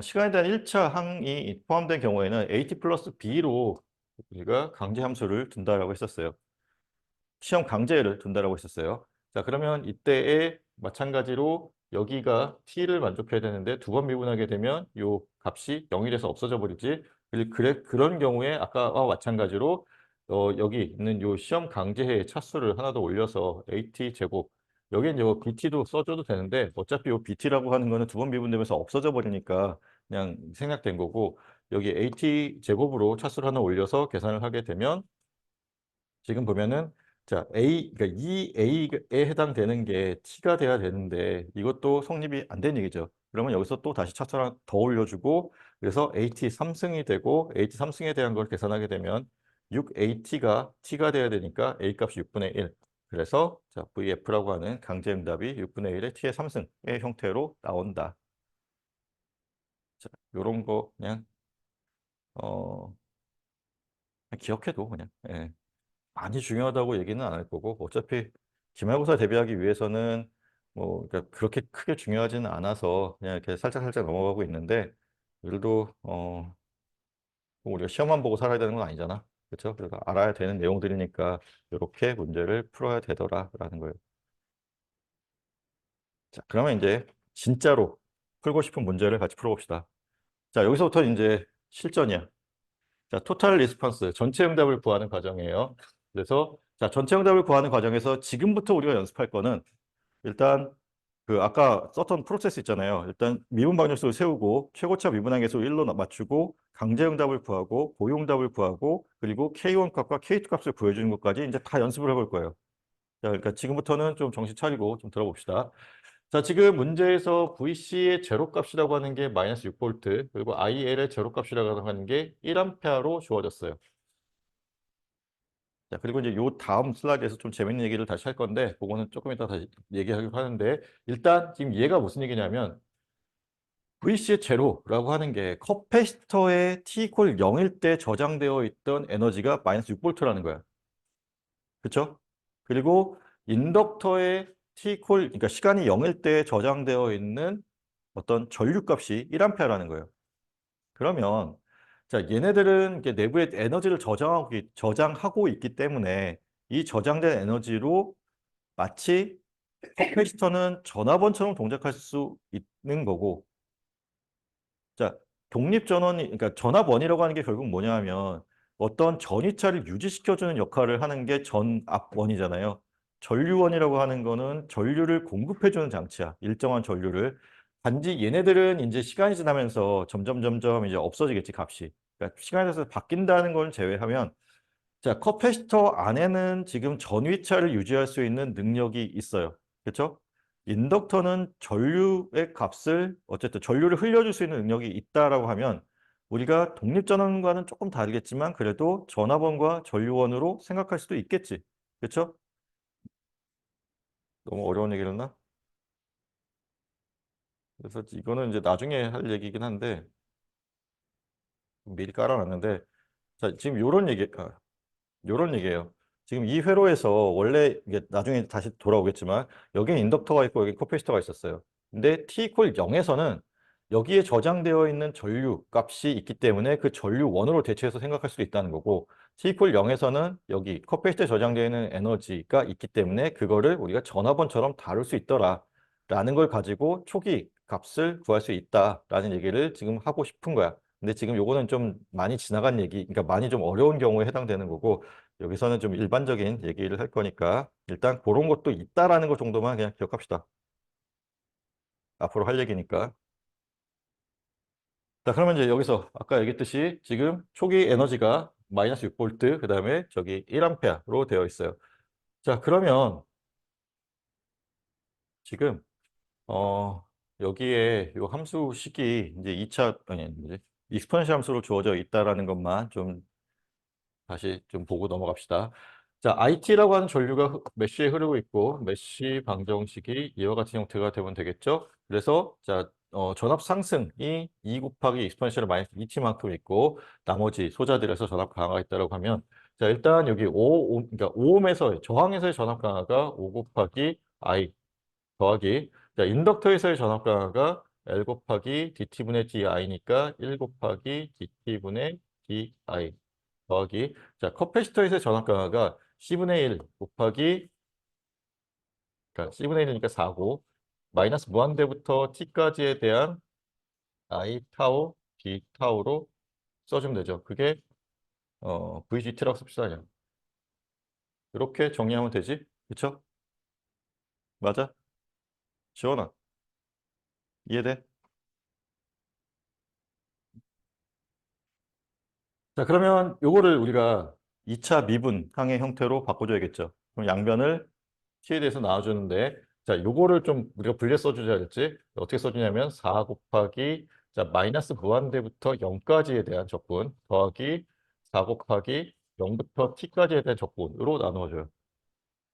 시간에 대한 1차 항이 포함된 경우에는 at 플러스 b로 우리가 강제함수를 둔다라고 했었어요. 시험 강제를 둔다라고 했었어요. 자, 그러면 이때에 마찬가지로 여기가 t를 만족해야 되는데 두 번 미분하게 되면 요 값이 0이 돼서 없어져 버리지. 그런 경우에 아까와 마찬가지로 여기 있는 요 시험 강제의 차수를 하나 더 올려서 at 제곱, 여기 이제 bt도 써줘도 되는데 어차피 요 bt라고 하는 거는 두 번 미분되면서 없어져 버리니까 그냥 생략된 거고, 여기 at 제곱으로 차수를 하나 올려서 계산을 하게 되면 지금 보면은, 자, 그러니까 이 A에 해당되는 게 T가 돼야 되는데 이것도 성립이 안 된 얘기죠. 그러면 여기서 또 다시 차수 하나 더 올려주고, 그래서 AT 3승이 되고, AT 3승에 대한 걸 계산하게 되면 6AT가 T가 돼야 되니까 A 값이 6분의 1. 그래서 자, VF라고 하는 강제응답이 6분의 1의 T의 3승의 형태로 나온다. 자, 요런 거 그냥 어 그냥 기억해도 그냥, 예. 많이 중요하다고 얘기는 안 할 거고, 어차피 기말고사 대비하기 위해서는 뭐 그러니까 그렇게 크게 중요하지는 않아서 그냥 이렇게 살짝살짝 넘어가고 있는데, 그래도 뭐 우리가 시험만 보고 살아야 되는 건 아니잖아. 그렇죠? 그래서 알아야 되는 내용들이니까 이렇게 문제를 풀어야 되더라라는 거예요. 자, 그러면 이제 진짜로 풀고 싶은 문제를 같이 풀어봅시다. 자, 여기서부터 이제 실전이야. 자, 토탈 리스폰스, 전체 응답을 구하는 과정이에요. 그래서 자, 전체 응답을 구하는 과정에서 지금부터 우리가 연습할 거는, 일단 그 아까 썼던 프로세스 있잖아요. 일단 미분 방정식을 세우고 최고차 미분항에서 1로 맞추고 강제 응답을 구하고 고유 응답을 구하고 그리고 K1 값과 K2 값을 구해주는 것까지 이제 다 연습을 해볼 거예요. 자, 그러니까 지금부터는 좀 정신 차리고 좀 들어봅시다. 자, 지금 문제에서 VC의 제로값이라고 하는 게 마이너스 6볼트, 그리고 IL의 제로값이라고 하는 게 1A로 주어졌어요. 자, 그리고 이제 요 다음 슬라이드에서 좀 재밌는 얘기를 다시 할 건데, 그거는 조금 이따 다시 얘기하기로 하는데, 일단 지금 얘가 무슨 얘기냐면, VC의 제로라고 하는 게 커패시터의 T 이퀄 0일 때 저장되어 있던 에너지가 마이너스 6볼트라는 거야. 그렇죠? 그리고 인덕터의 T 이퀄, 그러니까 시간이 0일 때 저장되어 있는 어떤 전류값이 1A라는 거예요. 그러면 자, 얘네들은 이렇게 내부에 에너지를 저장하고 있기 때문에 이 저장된 에너지로 마치 커패시터는 전화번처럼 동작할 수 있는 거고, 자, 독립전원이, 그러니까 전압원이라고 하는 게 결국 뭐냐 하면 어떤 전위차를 유지시켜주는 역할을 하는 게 전압원이잖아요. 전류원이라고 하는 거는 전류를 공급해주는 장치야. 일정한 전류를. 단지 얘네들은 이제 시간이 지나면서 점점 이제 없어지겠지, 값이. 그러니까 시간이 지나서 바뀐다는 걸 제외하면, 자, 커패시터 안에는 지금 전위차를 유지할 수 있는 능력이 있어요. 그렇죠? 인덕터는 전류의 값을, 어쨌든 전류를 흘려줄 수 있는 능력이 있다라고 하면 우리가 독립전원과는 조금 다르겠지만 그래도 전압원과 전류원으로 생각할 수도 있겠지. 그렇죠? 너무 어려운 얘기를 했나? 그래서 이거는 이제 나중에 할 얘기긴 한데 미리 깔아놨는데, 자, 지금 요런 얘기예요. 지금 이 회로에서 원래 이게 나중에 다시 돌아오겠지만 여기는 인덕터가 있고 여기 코패시터가 있었어요. 근데 t 이퀄 0에서는 여기에 저장되어 있는 전류 값이 있기 때문에 그 전류 원으로 대체해서 생각할 수도 있다는 거고, t 이퀄 0에서는 여기 코패시터에 저장되어 있는 에너지가 있기 때문에 그거를 우리가 전화번처럼 다룰 수 있더라라는 걸 가지고 초기 값을 구할 수 있다라는 얘기를 지금 하고 싶은 거야. 근데 지금 요거는 좀 많이 지나간 얘기, 그러니까 많이 좀 어려운 경우에 해당되는 거고, 여기서는 좀 일반적인 얘기를 할 거니까 일단 그런 것도 있다라는 것 정도만 그냥 기억합시다. 앞으로 할 얘기니까. 자, 그러면 이제 여기서 아까 얘기했듯이 지금 초기 에너지가 마이너스 6볼트, 그 다음에 저기 1A로 되어 있어요. 자, 그러면 지금 여기에 요 함수식이 이제 2차, 아니, 뭐지? 익스포넨셜 함수로 주어져 있다라는 것만 좀 다시 좀 보고 넘어갑시다. 자, IT라고 하는 전류가 메쉬에 흐르고 있고, 메쉬 방정식이 이와 같은 형태가 되면 되겠죠? 그래서, 자, 전압 상승이 2 곱하기 익스포넨셜 마이너스 2t만큼 있고, 나머지 소자들에서 전압 강화가 있다고 하면, 자, 일단 여기 그러니까 5옴에서, 저항에서의 전압 강화가 5 곱하기 I 더하기, 자, 인덕터에서의 전압 강화가 L 곱하기 dt분의 di니까 1 곱하기 dt분의 di. 더하기, 자, 커패시터에서의 전압 강화가 C분의 1 곱하기, 그러니까 C분의 1이니까 4고, 마이너스 무한대부터 T까지에 대한 I 타우, D 타우로 써주면 되죠. 그게, VGT라고 씁시다, 그냥. 이렇게 정리하면 되지? 그쵸? 맞아? 지원아, 이해돼? 자, 그러면 요거를 우리가 2차 미분항의 형태로 바꿔줘야겠죠. 그럼 양변을 t에 대해서 나와주는데, 자, 요거를 좀 우리가 분리해 써주자 했지. 어떻게 써주냐면 4 곱하기, 자, 마이너스 무한대부터 0까지에 대한 적분 더하기 4 곱하기 0부터 t까지에 대한 적분으로 나누어줘요.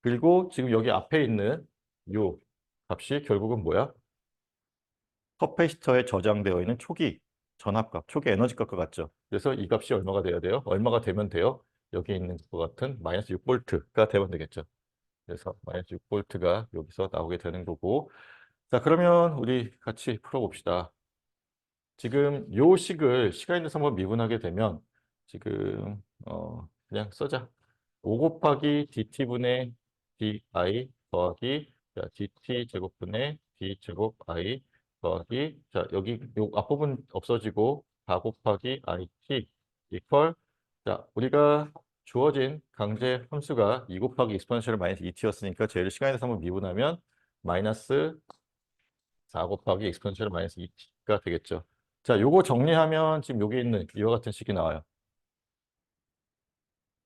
그리고 지금 여기 앞에 있는 요 값이 결국은 뭐야? 커패시터에 저장되어 있는 초기 전압값, 초기 에너지값과 같죠. 그래서 이 값이 얼마가 돼야 돼요? 얼마가 되면 돼요? 여기 있는 것 같은 마이너스 6V가 되면 되겠죠. 그래서 마이너스 6V가 여기서 나오게 되는 거고. 자, 그러면 우리 같이 풀어봅시다. 지금 요 식을 시간에 대해서 한번 미분하게 되면 지금 그냥 써자. 5 곱하기 dt분의 di 더하기, 자, dt 제곱분의 d 제곱 i 더하기, 자, 여기 요 앞부분 없어지고 4 곱하기 it 이퀄, 자, 우리가 주어진 강제 함수가 2 곱하기 익스포넨셜 마이너스 2t였으니까 쟤를 시간에 대해서 한번 미분하면 마이너스 4 곱하기 익스포넨셜 마이너스 2t가 되겠죠. 자, 요거 정리하면 지금 여기 있는 이와 같은 식이 나와요.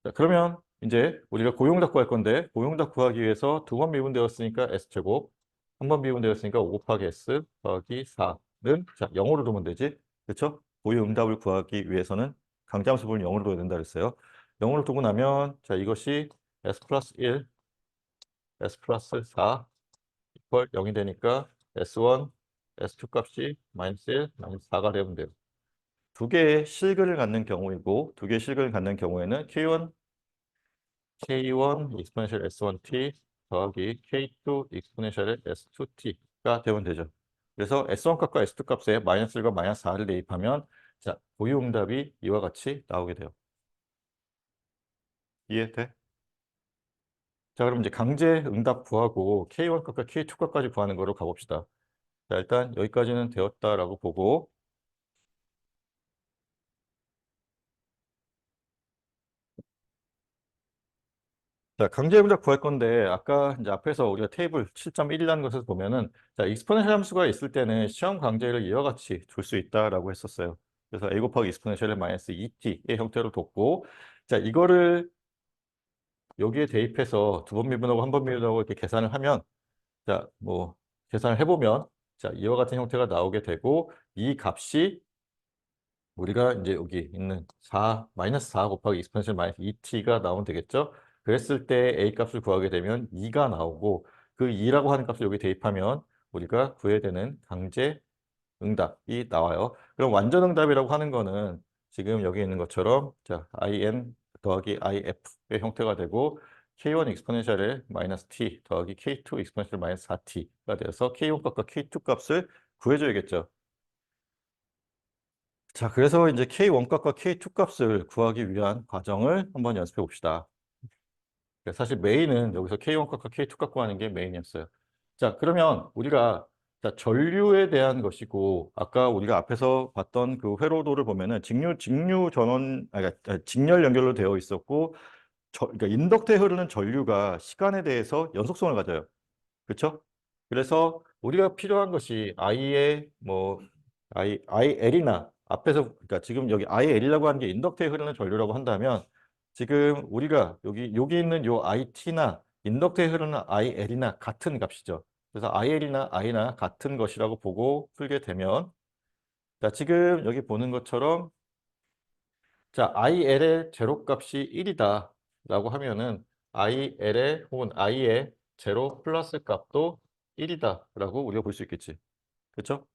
자, 그러면 이제 우리가 고용답 구할 건데, 고용답 구하기 위해서 두 번 미분되었으니까 s제곱, 한 번 미분되었으니까 5 곱하기 s 더하기 4는, 자, 0으로 두면 되지. 그렇죠? 고유응답을 구하기 위해서는 강제함수 부분을 0으로 둬야 된다 그랬어요. 0으로 두고 나면, 자, 이것이 s 플러스 1, s 플러스 4 이퀄 0이 되니까 s1, s2 값이 마이너스 1, 마이너스 4가 되면 돼요. 두 개의 실근을 갖는 경우이고, 두 개의 실근을 갖는 경우에는 K1 익스포넨셜 S1t 더하기 K2 익스포넨셜 S2t가 되면 되죠. 그래서 S1 값과 S2 값에 마이너스 1과 마이너스 4를 대입하면, 자, 고유응답이 이와 같이 나오게 돼요. 이해돼? 자, 그럼 이제 강제 응답 구하고 K1 값과 K2 값까지 구하는 거로 가봅시다. 자, 일단 여기까지는 되었다라고 보고, 자, 강제 응답 구할 건데, 아까 이제 앞에서 우리가 테이블 7.1이라는 것을 보면은, 자, 익스포넨셜 함수가 있을 때는 시험 강제를 이와 같이 줄 수 있다라고 했었어요. 그래서 a 곱하기 익스포넨셜 마이너스 2t의 형태로 뒀고, 자, 이거를 여기에 대입해서 두 번 미분하고 한 번 미분하고 이렇게 계산을 하면, 자, 뭐 계산을 해보면, 자, 이와 같은 형태가 나오게 되고, 이 값이 우리가 이제 여기 있는 4, 마이너스 4 곱하기 익스포넨셜 마이너스 2t가 나오면 되겠죠? 그랬을 때 a 값을 구하게 되면 2가 나오고, 그 2라고 하는 값을 여기 대입하면 우리가 구해야 되는 강제 응답이 나와요. 그럼 완전 응답이라고 하는 거는 지금 여기 있는 것처럼, 자, in 더하기 if의 형태가 되고, k1 익스포넨셜의 마이너스 t 더하기 k2 익스포넨셜 마이너스 4t가 되어서 k1 값과 k2 값을 구해줘야겠죠. 자, 그래서 이제 K1 값과 K2 값을 구하기 위한 과정을 한번 연습해 봅시다. 사실 메인은 여기서 K1 값과 K2 값 구하는 게 메인이었어요. 자, 그러면 우리가, 자, 전류에 대한 것이고, 아까 우리가 앞에서 봤던 그 회로도를 보면은 직류 전원, 그러니까 직렬 연결로 되어 있었고, 그러니까 인덕터에 흐르는 전류가 시간에 대해서 연속성을 가져요. 그렇죠? 그래서 우리가 필요한 것이 I의 뭐 IL이나 앞에서, 그러니까 지금 여기 IL이라고 하는 게 인덕터에 흐르는 전류라고 한다면, 지금 우리가 여기 있는 요 IT나 인덕터에 흐르는 IL이나 같은 값이죠. 그래서 i나 같은 것이라고 보고 풀게 되면 자, 지금 여기 보는 것처럼 자, il의 제로값이 1이다 라고 하면은 il의 혹은 i의 제로 플러스 값도 1이다 라고 우리가 볼 수 있겠지. 그렇죠?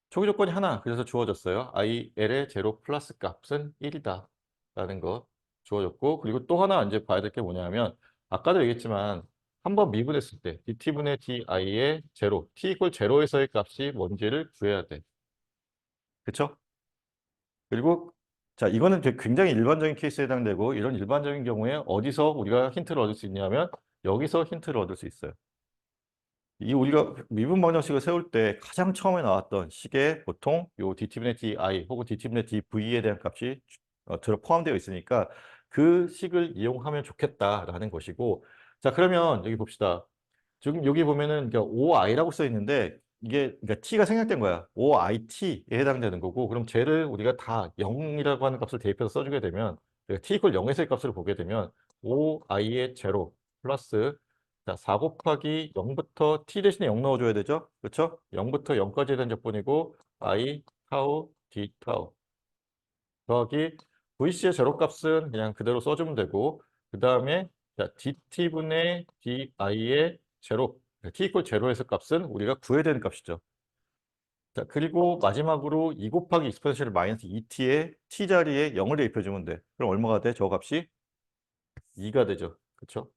초기 조건이 하나 그래서 주어졌어요. il의 제로 플러스 값은 1이다 라는 거 주어졌고 그리고 또 하나 이제 봐야 될 게 뭐냐면 아까도 얘기했지만 한번 미분했을 때 dt분의 di의 제로 t 이퀄 제로에서의 값이 뭔지를 구해야 돼. 그렇죠? 그리고 자 이거는 굉장히 일반적인 케이스에 해당되고 이런 일반적인 경우에 어디서 우리가 힌트를 얻을 수 있냐면 여기서 힌트를 얻을 수 있어요. 이 우리가 미분 방정식을 세울 때 가장 처음에 나왔던 식에 보통 요 dt분의 di 혹은 dt분의 dv에 대한 값이 들어 포함되어 있으니까 그 식을 이용하면 좋겠다라는 것이고 자 그러면 여기 봅시다. 지금 여기 보면은 그러니까 OI라고 써 있는데 이게 그러니까 T가 생략된 거야. OIT에 해당되는 거고 그럼 쟤를 우리가 다 0이라고 하는 값을 대입해서 써주게 되면 그러니까 T 이퀄 0에서의 값을 보게 되면 OI의 제로 플러스 자, 4 곱하기 0부터 T 대신에 0 넣어줘야 되죠? 그렇죠? 0부터 0까지에 대한 적분이고 I 타우 D 타우 더하기 VC의 제로값은 그냥 그대로 써주면 되고 그 다음에 dt분의 di의 제로 t 이퀄 제로에서 값은 우리가 구해야 되는 값이죠. 자 그리고 마지막으로 2 곱하기 익스포넨셜 마이너스 2t의 t 자리에 0을 대입해주면 돼. 그럼 얼마가 돼? 저 값이 2가 되죠. 그렇죠?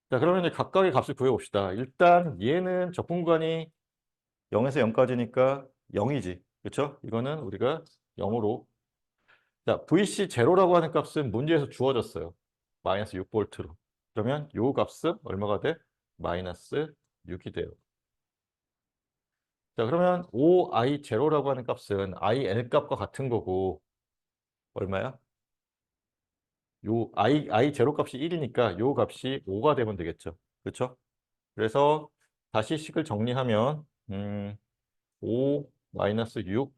자 그러면 이제 각각의 값을 구해봅시다. 일단 얘는 적분관이 0에서 0까지니까 0이지. 그렇죠? 이거는 우리가 0으로 자, VC 제로라고 하는 값은 문제에서 주어졌어요. 마이너스 6V로. 그러면 요 값은 얼마가 돼? 마이너스 6이 돼요. 자, 그러면 OI 제로라고 하는 값은 IL 값과 같은 거고 얼마야? 요 I 제로 값이 1이니까 요 값이 5가 되면 되겠죠. 그렇죠? 그래서 다시 식을 정리하면 5 마이너스 6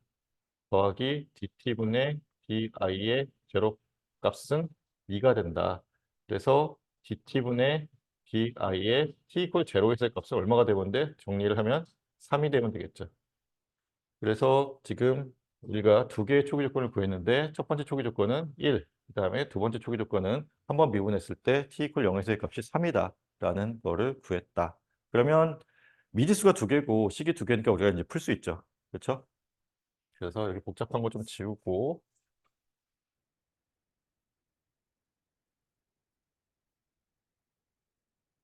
더하기 dt분의 di의 제로 값은 2가 된다. 그래서 dt분의 di의 t 이퀄 제로에서의 값은 얼마가 되는데 정리를 하면 3이 되면 되겠죠. 그래서 지금 우리가 두 개의 초기 조건을 구했는데 첫 번째 초기 조건은 1, 그다음에 두 번째 초기 조건은 한번 미분했을 때 t 이퀄 0에서의 값이 3이다 라는 거를 구했다. 그러면 미지수가 두 개고 식이 두 개니까 우리가 이제 풀 수 있죠. 그렇죠? 그래서 여기 복잡한 거 좀 지우고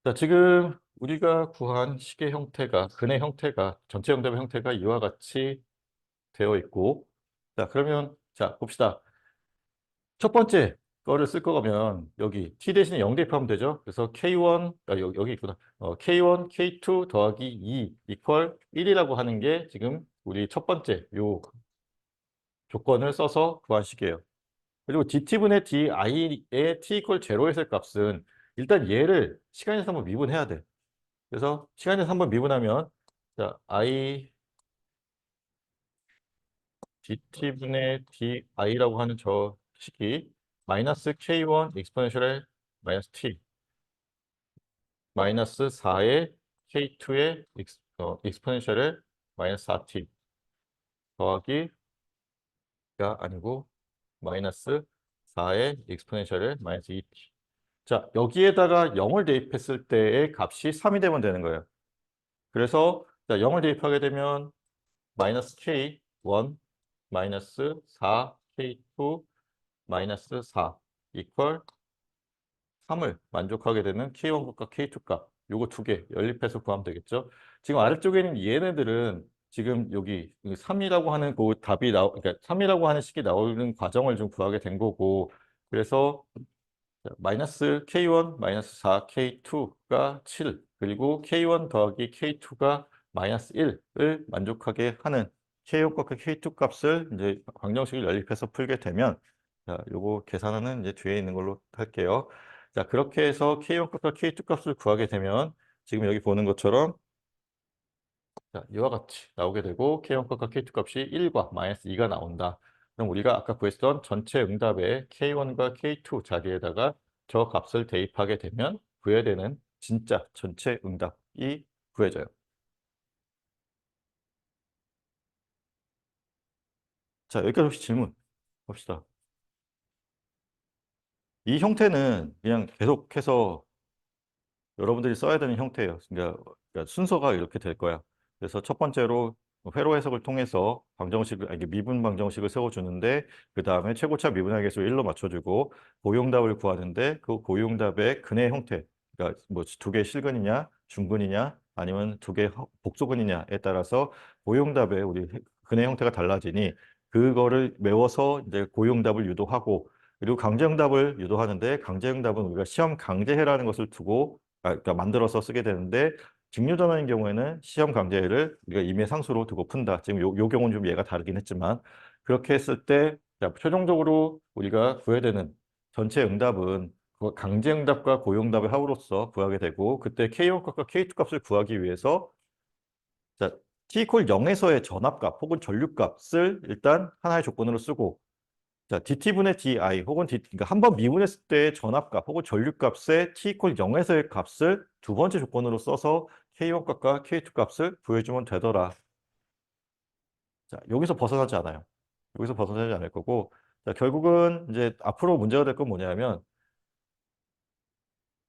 자, 지금 우리가 구한 식의 형태가 근의 형태가 전체 응답의 형태가 이와 같이 되어 있고 자, 그러면 자, 봅시다. 첫 번째 거를 쓸 거면 여기 t 대신에 0 대입하면 되죠. 그래서 k1 여기 있구나. k1 k2 더하기 2 이퀄 1이라고 하는 게 지금 우리 첫 번째 요 조건을 써서 구한 식이에요. 그리고 dt분의 di의 t 이퀄 제로에서의 값은 일단 얘를 시간에서 한번 미분해야 돼. 그래서 시간에서 한번 미분하면 자, i dt분의 di라고 하는 저 식이 마이너스 k1 익스포넨셜의 마이너스 t 마이너스 4의 k2의 익스포넨셜의 마이너스 4t 더하기가 아니고 마이너스 4의 익스포넨셜의 마이너스 2t 자, 여기에다가 0을 대입했을 때의 값이 3이 되면 되는 거예요. 그래서 자, 0을 대입하게 되면 마이너스 k1 마이너스 4k2 마이너스 4 이퀄 3을 만족하게 되는 k1 값과 k2 값 요거 두 개 연립해서 구하면 되겠죠. 지금 아래쪽에 있는 얘네들은 지금 여기 3이라고 하는 그 답이 그러니까 3이라고 하는 식이 나오는 과정을 좀 구하게 된 거고 그래서 마이너스 K1 마이너스 4K2가 7 그리고 K1 더하기 K2가 마이너스 1을 만족하게 하는 K1 값과 K2 값을 이제 방정식을 연립해서 풀게 되면 자, 요거 계산하는 이제 뒤에 있는 걸로 할게요. 자, 그렇게 해서 K1 값과 K2 값을 구하게 되면 지금 여기 보는 것처럼 자, 이와 같이 나오게 되고 K1 값과 K2 값이 1과 마이너스 2가 나온다. 그럼 우리가 아까 구했던 전체 응답의 K1과 K2 자리에다가 저 값을 대입하게 되면 구해야 되는 진짜 전체 응답이 구해져요. 자, 여기까지 혹시 질문 봅시다. 이 형태는 그냥 계속해서 여러분들이 써야 되는 형태예요. 그러니까 순서가 이렇게 될 거야. 그래서 첫 번째로 회로 해석을 통해서 방정식을, 아니, 미분 방정식을 세워주는데, 그 다음에 최고차 미분할 계수 1로 맞춰주고, 고용답을 구하는데, 그 고용답의 근의 형태, 그러니까 뭐 두 개 실근이냐, 중근이냐, 아니면 두 개 복소근이냐에 따라서 고용답의 우리 근의 형태가 달라지니, 그거를 메워서 이제 고용답을 유도하고, 그리고 강제응답을 유도하는데, 강제응답은 우리가 시험 강제해라는 것을 두고 그러니까 만들어서 쓰게 되는데, 직류전환인 경우에는 시험 강제를 우리가 임의 상수로 두고 푼다. 지금 요 경우는 좀 얘가 다르긴 했지만, 그렇게 했을 때 자, 최종적으로 우리가 구해야 되는 전체 응답은 그 강제 응답과 고용 응답의 합으로서 구하게 되고, 그때 K1 값과 K2 값을 구하기 위해서 자, T 이퀄 0에서의 전압값 혹은 전류값을 일단 하나의 조건으로 쓰고, 자, dt분의 di 혹은 그러니까 한 번 미분했을 때의 전압값 혹은 전류값의 t 이퀄 0에서의 값을 두 번째 조건으로 써서 k1 값과 k2 값을 구해주면 되더라. 자, 여기서 벗어나지 않아요. 여기서 벗어나지 않을 거고, 자, 결국은 이제 앞으로 문제가 될 건 뭐냐면,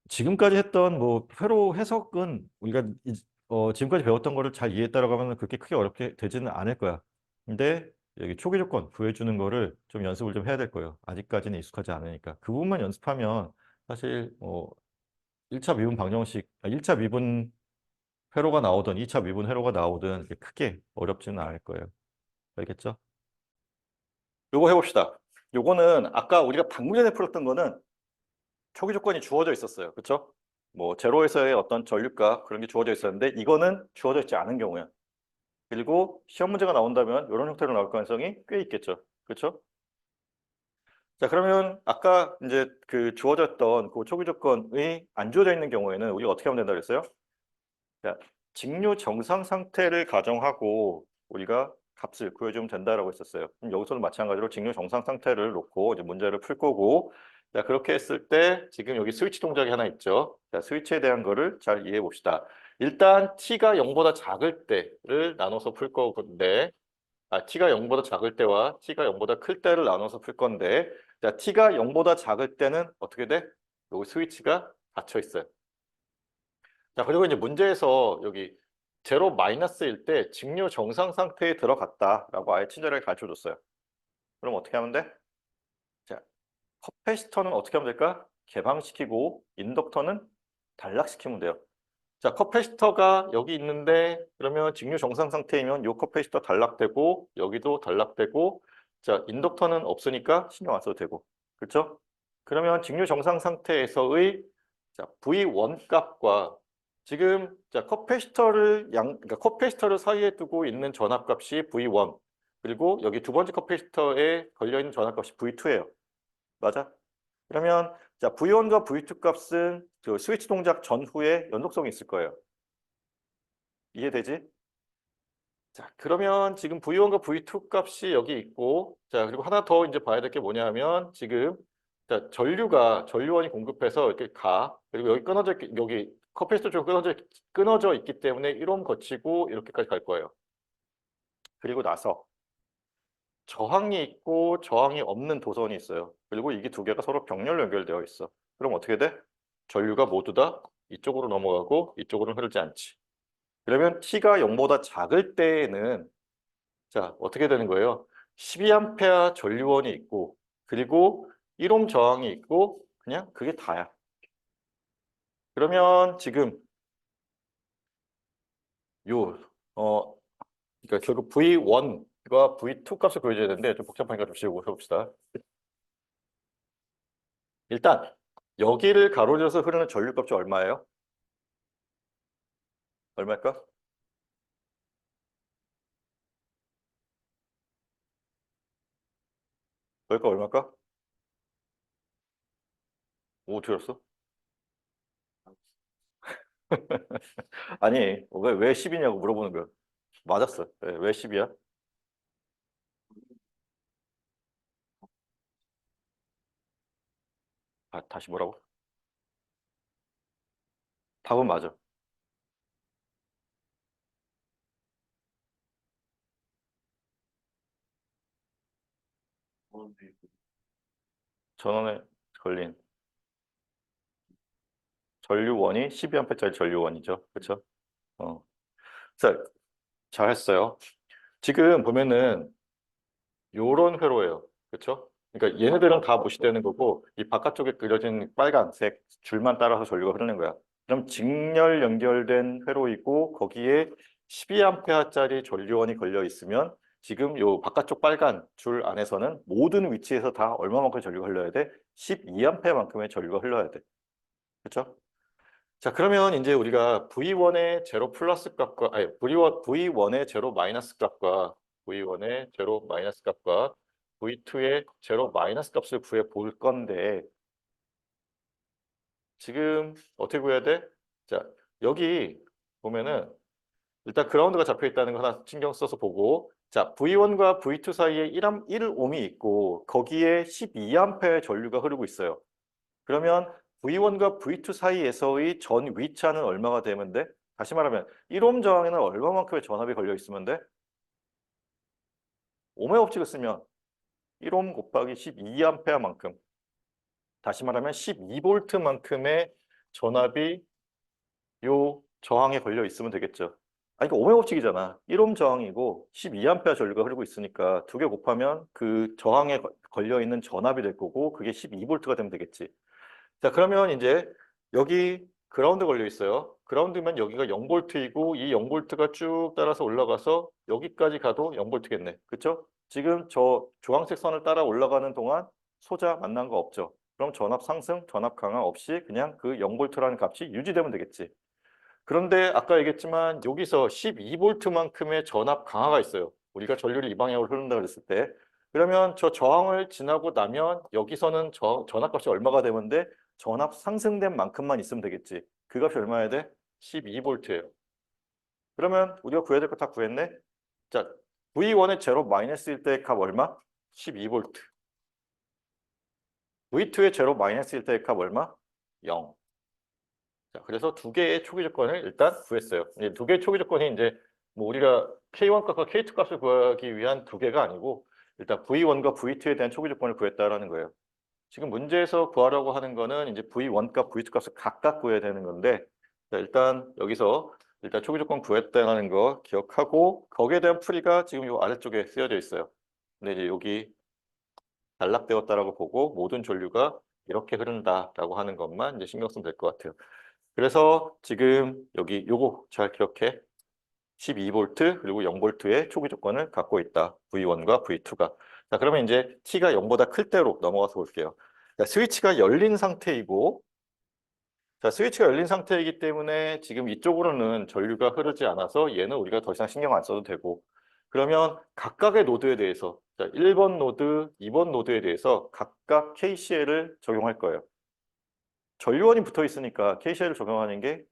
지금까지 했던 뭐 회로 해석은 우리가 지금까지 배웠던 거를 잘 이해했다라고 하면 그렇게 크게 어렵게 되지는 않을 거야. 근데 여기 초기 조건 구해주는 거를 좀 연습을 좀 해야 될 거예요. 아직까지는 익숙하지 않으니까. 그 부분만 연습하면 사실 1차 미분 방정식, 1차 미분 회로가 나오든 2차 미분 회로가 나오든 이렇게 크게 어렵지는 않을 거예요. 알겠죠? 요거 해봅시다. 요거는 아까 우리가 방금 전에 풀었던 거는 초기 조건이 주어져 있었어요. 그렇죠? 뭐 제로에서의 어떤 전류값 그런 게 주어져 있었는데, 이거는 주어져 있지 않은 경우야. 그리고 시험 문제가 나온다면 이런 형태로 나올 가능성이 꽤 있겠죠. 그렇죠? 자, 그러면 아까 이제 그 주어졌던 그 초기 조건이 안 주어져 있는 경우에는 우리가 어떻게 하면 된다 그랬어요? 자, 직류 정상 상태를 가정하고 우리가 값을 구해주면 된다라고 했었어요. 그럼 여기서도 마찬가지로 직류 정상 상태를 놓고 이제 문제를 풀 거고, 자, 그렇게 했을 때 지금 여기 스위치 동작이 하나 있죠. 자, 스위치에 대한 거를 잘 이해해 봅시다. 일단 t가 0보다 작을 때를 나눠서 풀 건데, t가 0보다 작을 때와 t가 0보다 클 때를 나눠서 풀 건데, 자, t가 0보다 작을 때는 어떻게 돼? 여기 스위치가 닫혀 있어요. 자, 그리고 이제 문제에서 여기 제로 마이너스일 때 직류 정상 상태에 들어갔다라고 아예 친절하게 가르쳐 줬어요. 그럼 어떻게 하면 돼? 자, 커패시터는 어떻게 하면 될까? 개방시키고 인덕터는 단락시키면 돼요. 자, 커패시터가 여기 있는데 그러면 직류 정상 상태이면 요 커패시터 단락되고 여기도 단락되고, 자, 인덕터는 없으니까 신경 안 써도 되고. 그렇죠? 그러면 직류 정상 상태에서의 자, V1 값과 지금 자, 그러니까 커패시터를 사이에 두고 있는 전압값이 V1, 그리고 여기 두 번째 커패시터에 걸려 있는 전압값이 V2예요. 맞아? 그러면 자, V1과 V2 값은 그 스위치 동작 전후에 연속성이 있을 거예요. 이해되지? 자, 그러면 지금 V1과 V2 값이 여기 있고, 자, 그리고 하나 더 이제 봐야 될 게 뭐냐면 지금 자, 전류원이 공급해서 이렇게 가. 그리고 여기 여기 커패시터 쪽 끊어져 있기 때문에 1옴 거치고 이렇게까지 갈 거예요. 그리고 나서 저항이 있고 저항이 없는 도선이 있어요. 그리고 이게 두 개가 서로 병렬로 연결되어 있어. 그럼 어떻게 돼? 전류가 모두 다 이쪽으로 넘어가고 이쪽으로는 흐르지 않지. 그러면 T가 0보다 작을 때에는 자, 어떻게 되는 거예요? 12A 전류원이 있고, 그리고 1옴 저항이 있고, 그냥 그게 다야. 그러면 지금 요, 어, 그러니까 결국 V1과 V2 값을 구해줘야 되는데 좀 복잡하니까 좀 지우고 해봅시다. 일단 여기를 가로질러서 흐르는 전류값이 얼마예요? 얼마일까? 여기가 얼마일까? 오, 들었어? 아니, 왜 10이냐고 물어보는 거야. 맞았어. 왜 10이야? 다시 뭐라고? 답은 맞아. 전원에 걸린 전류원이 12A짜리 전류원이죠. 그렇죠? 자, 잘했어요. 지금 보면은 요런 회로예요. 그렇죠? 그러니까 얘네들은 다 무시되는 거고 이 바깥쪽에 그려진 빨간색 줄만 따라서 전류가 흐르는 거야. 그럼 직렬 연결된 회로이고 거기에 12A짜리 전류원이 걸려 있으면 지금 요 바깥쪽 빨간 줄 안에서는 모든 위치에서 다 얼마만큼 전류가 흘러야 돼? 12A만큼의 전류가 흘러야 돼. 그렇죠? 자, 그러면 이제 우리가 V1의 제로 플러스 값과, 아니, V1의 제로 마이너스 값과 V1의 제로 마이너스 값과 V2의 제로 마이너스 값을 구해 볼 건데, 지금 어떻게 구해야 돼? 자, 여기 보면은 일단 그라운드가 잡혀 있다는 거 하나 신경 써서 보고, 자, V1과 V2 사이에 1옴이 있고, 거기에 12A의 전류가 흐르고 있어요. 그러면 V1과 V2 사이에서의 전 위차는 얼마가 되면 돼? 다시 말하면 1옴 저항에는 얼마만큼의 전압이 걸려 있으면 돼? 옴의 법칙을 쓰면 1옴 곱하기 12A만큼, 다시 말하면 12V만큼의 전압이 요 저항에 걸려 있으면 되겠죠. 아니, 그러니까 옴의 법칙이잖아. 1옴 저항이고 12A 전류가 흐르고 있으니까 두 개 곱하면 그 저항에 걸려 있는 전압이 될 거고 그게 12V가 되면 되겠지. 자, 그러면 이제 여기 그라운드 걸려 있어요. 그라운드면 여기가 0V이고 이 0V가 쭉 따라서 올라가서 여기까지 가도 0V겠네. 그렇죠? 지금 저 주황색 선을 따라 올라가는 동안 소자 만난 거 없죠. 그럼 전압 상승, 전압 강화 없이 그냥 그 0V라는 값이 유지되면 되겠지. 그런데 아까 얘기했지만 여기서 12V만큼의 전압 강화가 있어요. 우리가 전류를 이 방향으로 흐른다 그랬을 때. 그러면 저 저항을 지나고 나면 여기서는 전압값이 얼마가 되면 돼? 전압 상승된 만큼만 있으면 되겠지. 그 값이 얼마야 돼? 12V예요. 그러면 우리가 구해야 될 거 다 구했네? 자, V1의 제로 마이너스일 때 값 얼마? 12V. V2의 제로 마이너스일 때 값 얼마? 0. 자, 그래서 두 개의 초기 조건을 일단 구했어요. 이제 두 개의 초기 조건이 이제 뭐 우리가 K1 값과 K2 값을 구하기 위한 두 개가 아니고 일단 V1과 V2에 대한 초기 조건을 구했다라는 거예요. 지금 문제에서 구하라고 하는 거는 이제 V1 값, V2 값을 각각 구해야 되는 건데 자, 일단 여기서 일단 초기 조건 구했다는 거 기억하고 거기에 대한 풀이가 지금 요 아래쪽에 쓰여져 있어요. 근데 이제 여기 단락되었다라고 보고 모든 전류가 이렇게 흐른다라고 하는 것만 이제 신경 쓰면 될 것 같아요. 그래서 지금 여기 요거 잘 기억해. 12V 그리고 0V의 초기 조건을 갖고 있다. V1과 V2가. 자, 그러면 이제 T가 0보다 클 때로 넘어가서 볼게요. 자, 스위치가 열린 상태이고 자, 스위치가 열린 상태이기 때문에 지금 이쪽으로는 전류가 흐르지 않아서 얘는 우리가 더 이상 신경 안 써도 되고 그러면 각각의 노드에 대해서 자, 1번 노드, 2번 노드에 대해서 각각 KCL을 적용할 거예요. 전류원이 붙어 있으니까 KCL을 적용하는 게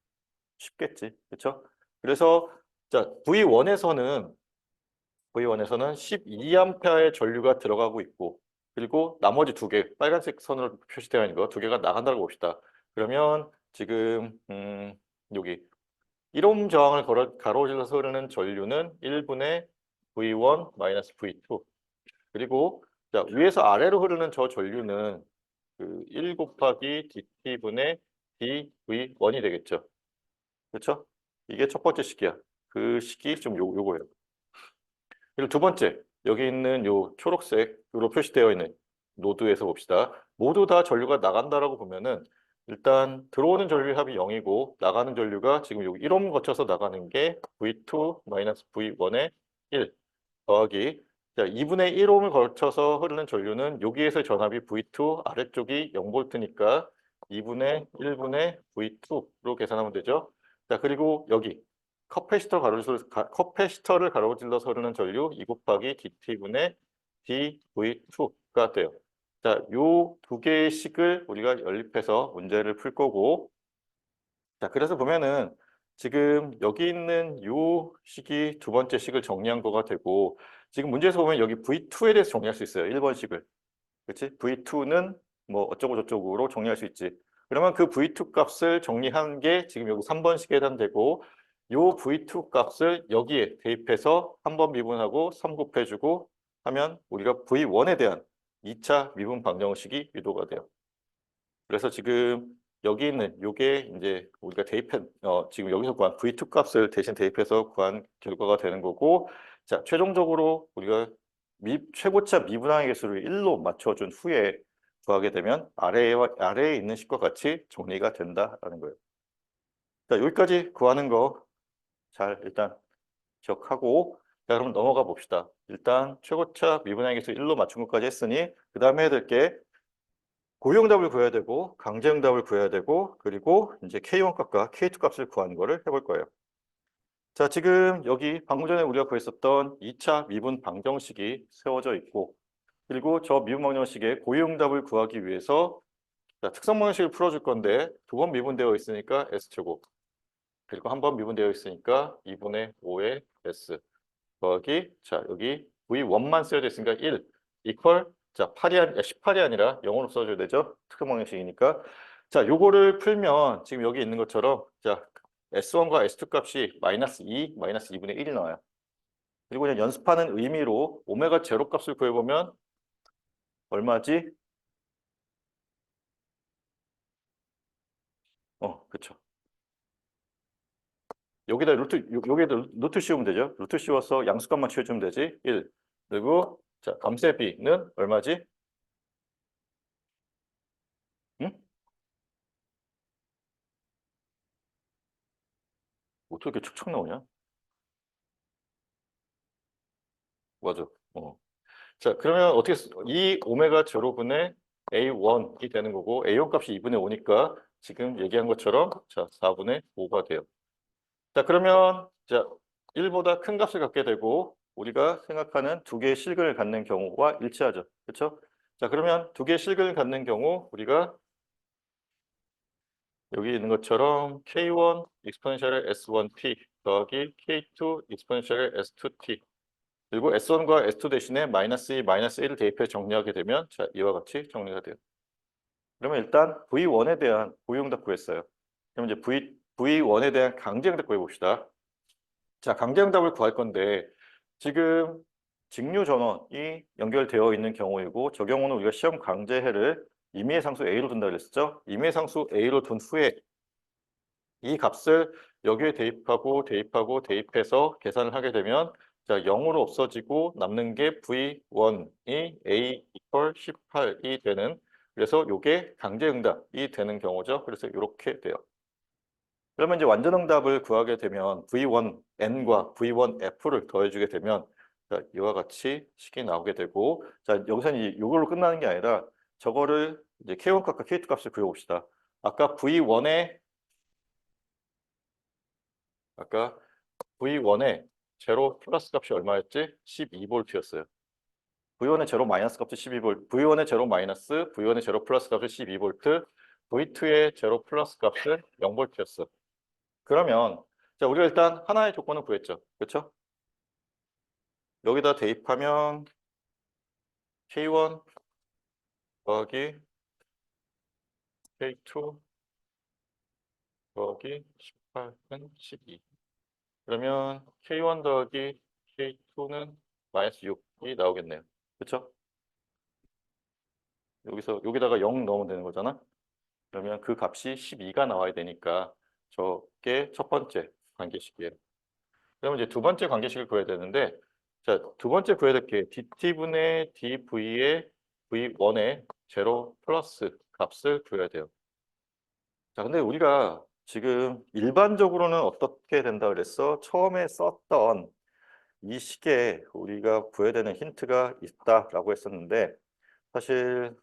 쉽겠지. 그렇죠? 그래서 자, V1에서는 12A의 전류가 들어가고 있고 그리고 나머지 두 개, 빨간색 선으로 표시되어 있는 거 두 개가 나간다고 봅시다. 그러면 지금 여기 1옴 저항을 가로질러서 흐르는 전류는 1분의 V1-V2 그리고 자, 위에서 아래로 흐르는 저 전류는 그 1 곱하기 dt분의 dv1이 되겠죠. 그렇죠? 이게 첫 번째 식이야. 그 식이 좀 요거예요. 그리고 두 번째, 여기 있는 요 초록색으로 표시되어 있는 노드에서 봅시다. 모두 다 전류가 나간다라고 보면은 일단 들어오는 전류 합이 0이고 나가는 전류가 지금 여기 1옴 거쳐서 나가는 게 V2-V1의 1 더하기 자, 2분의 1옴을 거쳐서 흐르는 전류는 여기에서 전압이 V2 아래쪽이 0V니까 2분의 1분의 V2로 계산하면 되죠. 자, 그리고 여기 커패시터를 가로질러서 흐르는 전류 2 곱하기 dt분의 dv2가 돼요. 자, 요 두 개의 식을 우리가 연립해서 문제를 풀 거고 자, 그래서 보면은 지금 여기 있는 요 식이 두 번째 식을 정리한 거가 되고 지금 문제에서 보면 여기 V2에 대해서 정리할 수 있어요. 1번 식을. 그렇지? V2는 뭐 어쩌고 저쩌고로 정리할 수 있지. 그러면 그 V2 값을 정리한 게 지금 여기 3번 식에 해당되고 요 V2 값을 여기에 대입해서 한 번 미분하고 3 곱해주고 하면 우리가 V1에 대한 2차 미분 방정식이 유도가 돼요. 그래서 지금 여기 있는 요게 이제 우리가 지금 여기서 구한 V2 값을 대신 대입해서 구한 결과가 되는 거고, 자, 최종적으로 우리가 최고차 미분항의 개수를 1로 맞춰준 후에 구하게 되면 아래에 있는 식과 같이 정리가 된다라는 거예요. 자, 여기까지 구하는 거 잘 일단 기억하고, 자, 그럼 넘어가 봅시다. 일단 최고차 미분항의 개수 1로 맞춘 것까지 했으니 그 다음에 해야 될 게 고유응답을 구해야 되고 강제응답을 구해야 되고, 그리고 이제 K1 값과 K2 값을 구하는 거를 해볼 거예요. 자, 지금 여기 방금 전에 우리가 구했었던 2차 미분 방정식이 세워져 있고, 그리고 저 미분 방정식의 고유응답을 구하기 위해서 자, 특성 방정식을 풀어줄 건데 두 번 미분되어 있으니까 S제곱, 그리고 한 번 미분되어 있으니까 2분의 5의 S 더하기, 자, 여기 V1만 쓰여져 있으니까 1 이퀄, 자, 18이 아니라 0으로 써줘야 되죠. 특성 방정식이니까. 자, 요거를 풀면 지금 여기 있는 것처럼, 자, S1과 S2 값이 마이너스 2, 마이너스 2분의 1이 나와요. 그리고 그냥 연습하는 의미로 오메가 제로 값을 구해보면 얼마지? 그쵸. 여기다 루트 씌우면 되죠. 루트 씌워서 양수값만 채워주면 되지. 1. 그리고, 자, 감세 B는 얼마지? 응? 어떻게 이렇게 축척 나오냐? 맞아. 자, 그러면 이 오메가 제로분의 A1이 되는 거고, A1 값이 2분의 5니까 지금 얘기한 것처럼, 자, 4분의 5가 돼요. 자, 그러면, 자, 1보다 큰 값을 갖게 되고, 우리가 생각하는 두 개의 실근을 갖는 경우와 일치하죠. 그렇죠? 자, 그러면 두 개의 실근을 갖는 경우, 우리가 여기 있는 것처럼 K1 익스포넨셜의 S1t 더하기 K2 익스포넨셜의 S2t, 그리고 S1과 S2 대신에 마이너스 2, 마이너스 1을 대입해 정리하게 되면, 자, 이와 같이 정리가 돼요. 그러면 일단 V1에 대한 고유응답 구했어요. 그럼 이제 V1에 대한 강제응답 구해봅시다. 자, 강제응답을 구할 건데 지금 직류 전원이 연결되어 있는 경우이고, 저 경우는 우리가 시험 강제해를 임의의 상수 A로 둔다 그랬었죠. 임의의 상수 A로 둔 후에 이 값을 여기에 대입해서 계산을 하게 되면, 자, 0으로 없어지고 남는 게 V1이 A 이퀄 18이 되는, 그래서 이게 강제응답이 되는 경우죠. 그래서 이렇게 돼요. 그러면 이제 완전응답을 구하게 되면 V1N과 V1F를 더해주게 되면, 자, 이와 같이 식이 나오게 되고, 자, 여기서는 이걸로 끝나는 게 아니라 저거를 이제 K1 값과 K2 값을 구해봅시다. 아까 V1의 제로 플러스 값이 얼마였지? 12V였어요. V1의 제로 마이너스 값이 12V, V1의 제로 마이너스, V1의 제로 플러스 값이 12V, V2의 제로 플러스 값은 0V였어. 그러면, 자, 우리가 일단 하나의 조건을 구했죠. 그렇죠? 여기다 대입하면 K1 더하기 K2 더하기 18은 12. 그러면 K1 더하기 K2는 마이너스 6이 나오겠네요. 그렇죠? 여기다가 0 넣으면 되는 거잖아. 그러면 그 값이 12가 나와야 되니까 저게 첫 번째 관계식이에요. 그러면 이제 두 번째 관계식을 구해야 되는데, 자, 두 번째 구해야 될 게 dt분의 dv의 v1의 제로 플러스 값을 구해야 돼요. 자, 근데 우리가 지금 일반적으로는 어떻게 된다 그랬어? 처음에 썼던 이 식에 우리가 구해야 되는 힌트가 있다라고 했었는데, 사실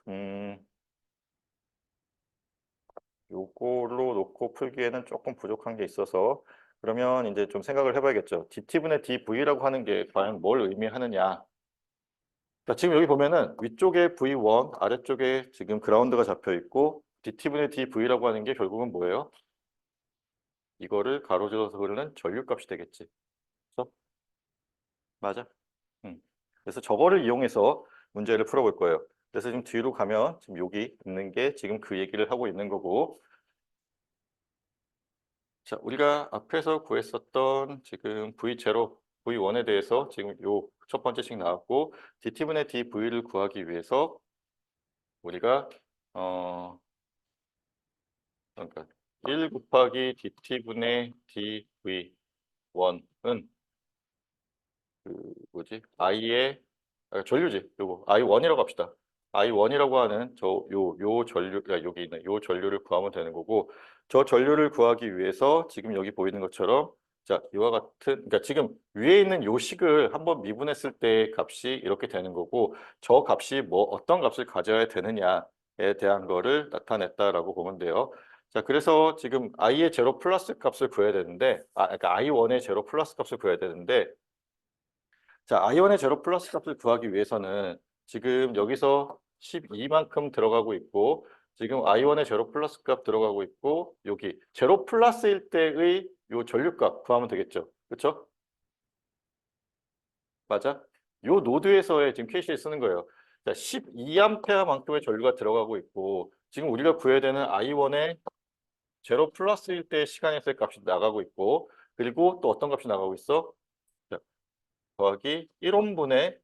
요걸로 놓고 풀기에는 조금 부족한 게 있어서, 그러면 이제 좀 생각을 해봐야겠죠. dt분의 dv라고 하는 게 과연 뭘 의미하느냐. 자, 지금 여기 보면은 위쪽에 v1, 아래쪽에 지금 그라운드가 잡혀 있고, dt분의 dv라고 하는 게 결국은 뭐예요? 이거를 가로질러서 그리는 전류값이 되겠지. 그래서 맞아. 그래서 저거를 이용해서 문제를 풀어볼 거예요. 그래서 지금 뒤로 가면 지금 여기 있는 게 지금 그 얘기를 하고 있는 거고, 자, 우리가 앞에서 구했었던 지금 V0, V1에 대해서 지금 요 첫 번째 식 나왔고, dt분의 dv를 구하기 위해서 우리가 그러니까 1 곱하기 dt분의 dv1은 그 뭐지? i의 전류지. 요거 i1이라고 합시다. i1이라고 하는 요 전류, 여기 있는 요 전류를 구하면 되는 거고, 저 전류를 구하기 위해서 지금 여기 보이는 것처럼 자, 이와 같은, 그러니까 지금 위에 있는 요 식을 한번 미분했을 때 값이 이렇게 되는 거고, 저 값이 뭐 어떤 값을 가져야 되느냐에 대한 거를 나타냈다라고 보면 돼요. 자, 그래서 지금 i의 제로 플러스 값을 구해야 되는데, 그러니까 i1의 제로 플러스 값을 구해야 되는데, 자, i1의 제로 플러스 값을 구하기 위해서는 지금 여기서 12만큼 들어가고 있고, 지금 i1의 제로 플러스 값 들어가고 있고, 여기 제로 플러스일 때의 요 전류값 구하면 되겠죠. 그렇죠? 맞아? 요 노드에서의 지금 KCL 쓰는 거예요. 자, 12A만큼의 전류가 들어가고 있고, 지금 우리가 구해야 되는 i1의 제로 플러스일 때 시간에서의 값이 나가고 있고, 그리고 또 어떤 값이 나가고 있어? 자, 더하기 1온분의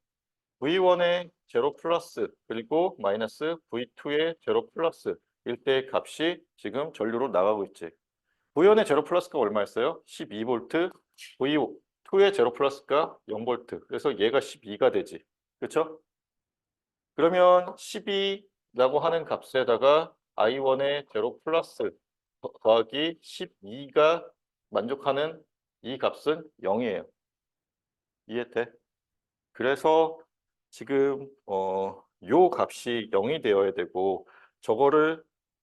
V1의 제로 플러스 그리고 마이너스 V2의 제로 플러스 일대의 값이 지금 전류로 나가고 있지. V1의 제로 플러스가 얼마였어요? 12V, V2의 제로 플러스가 0V. 그래서 얘가 12가 되지. 그렇죠? 그러면 12라고 하는 값에다가 I1의 제로 플러스 더하기 12가 만족하는 이 값은 0이에요. 이해돼? 그래서 지금 요 값이 0이 되어야 되고 저거를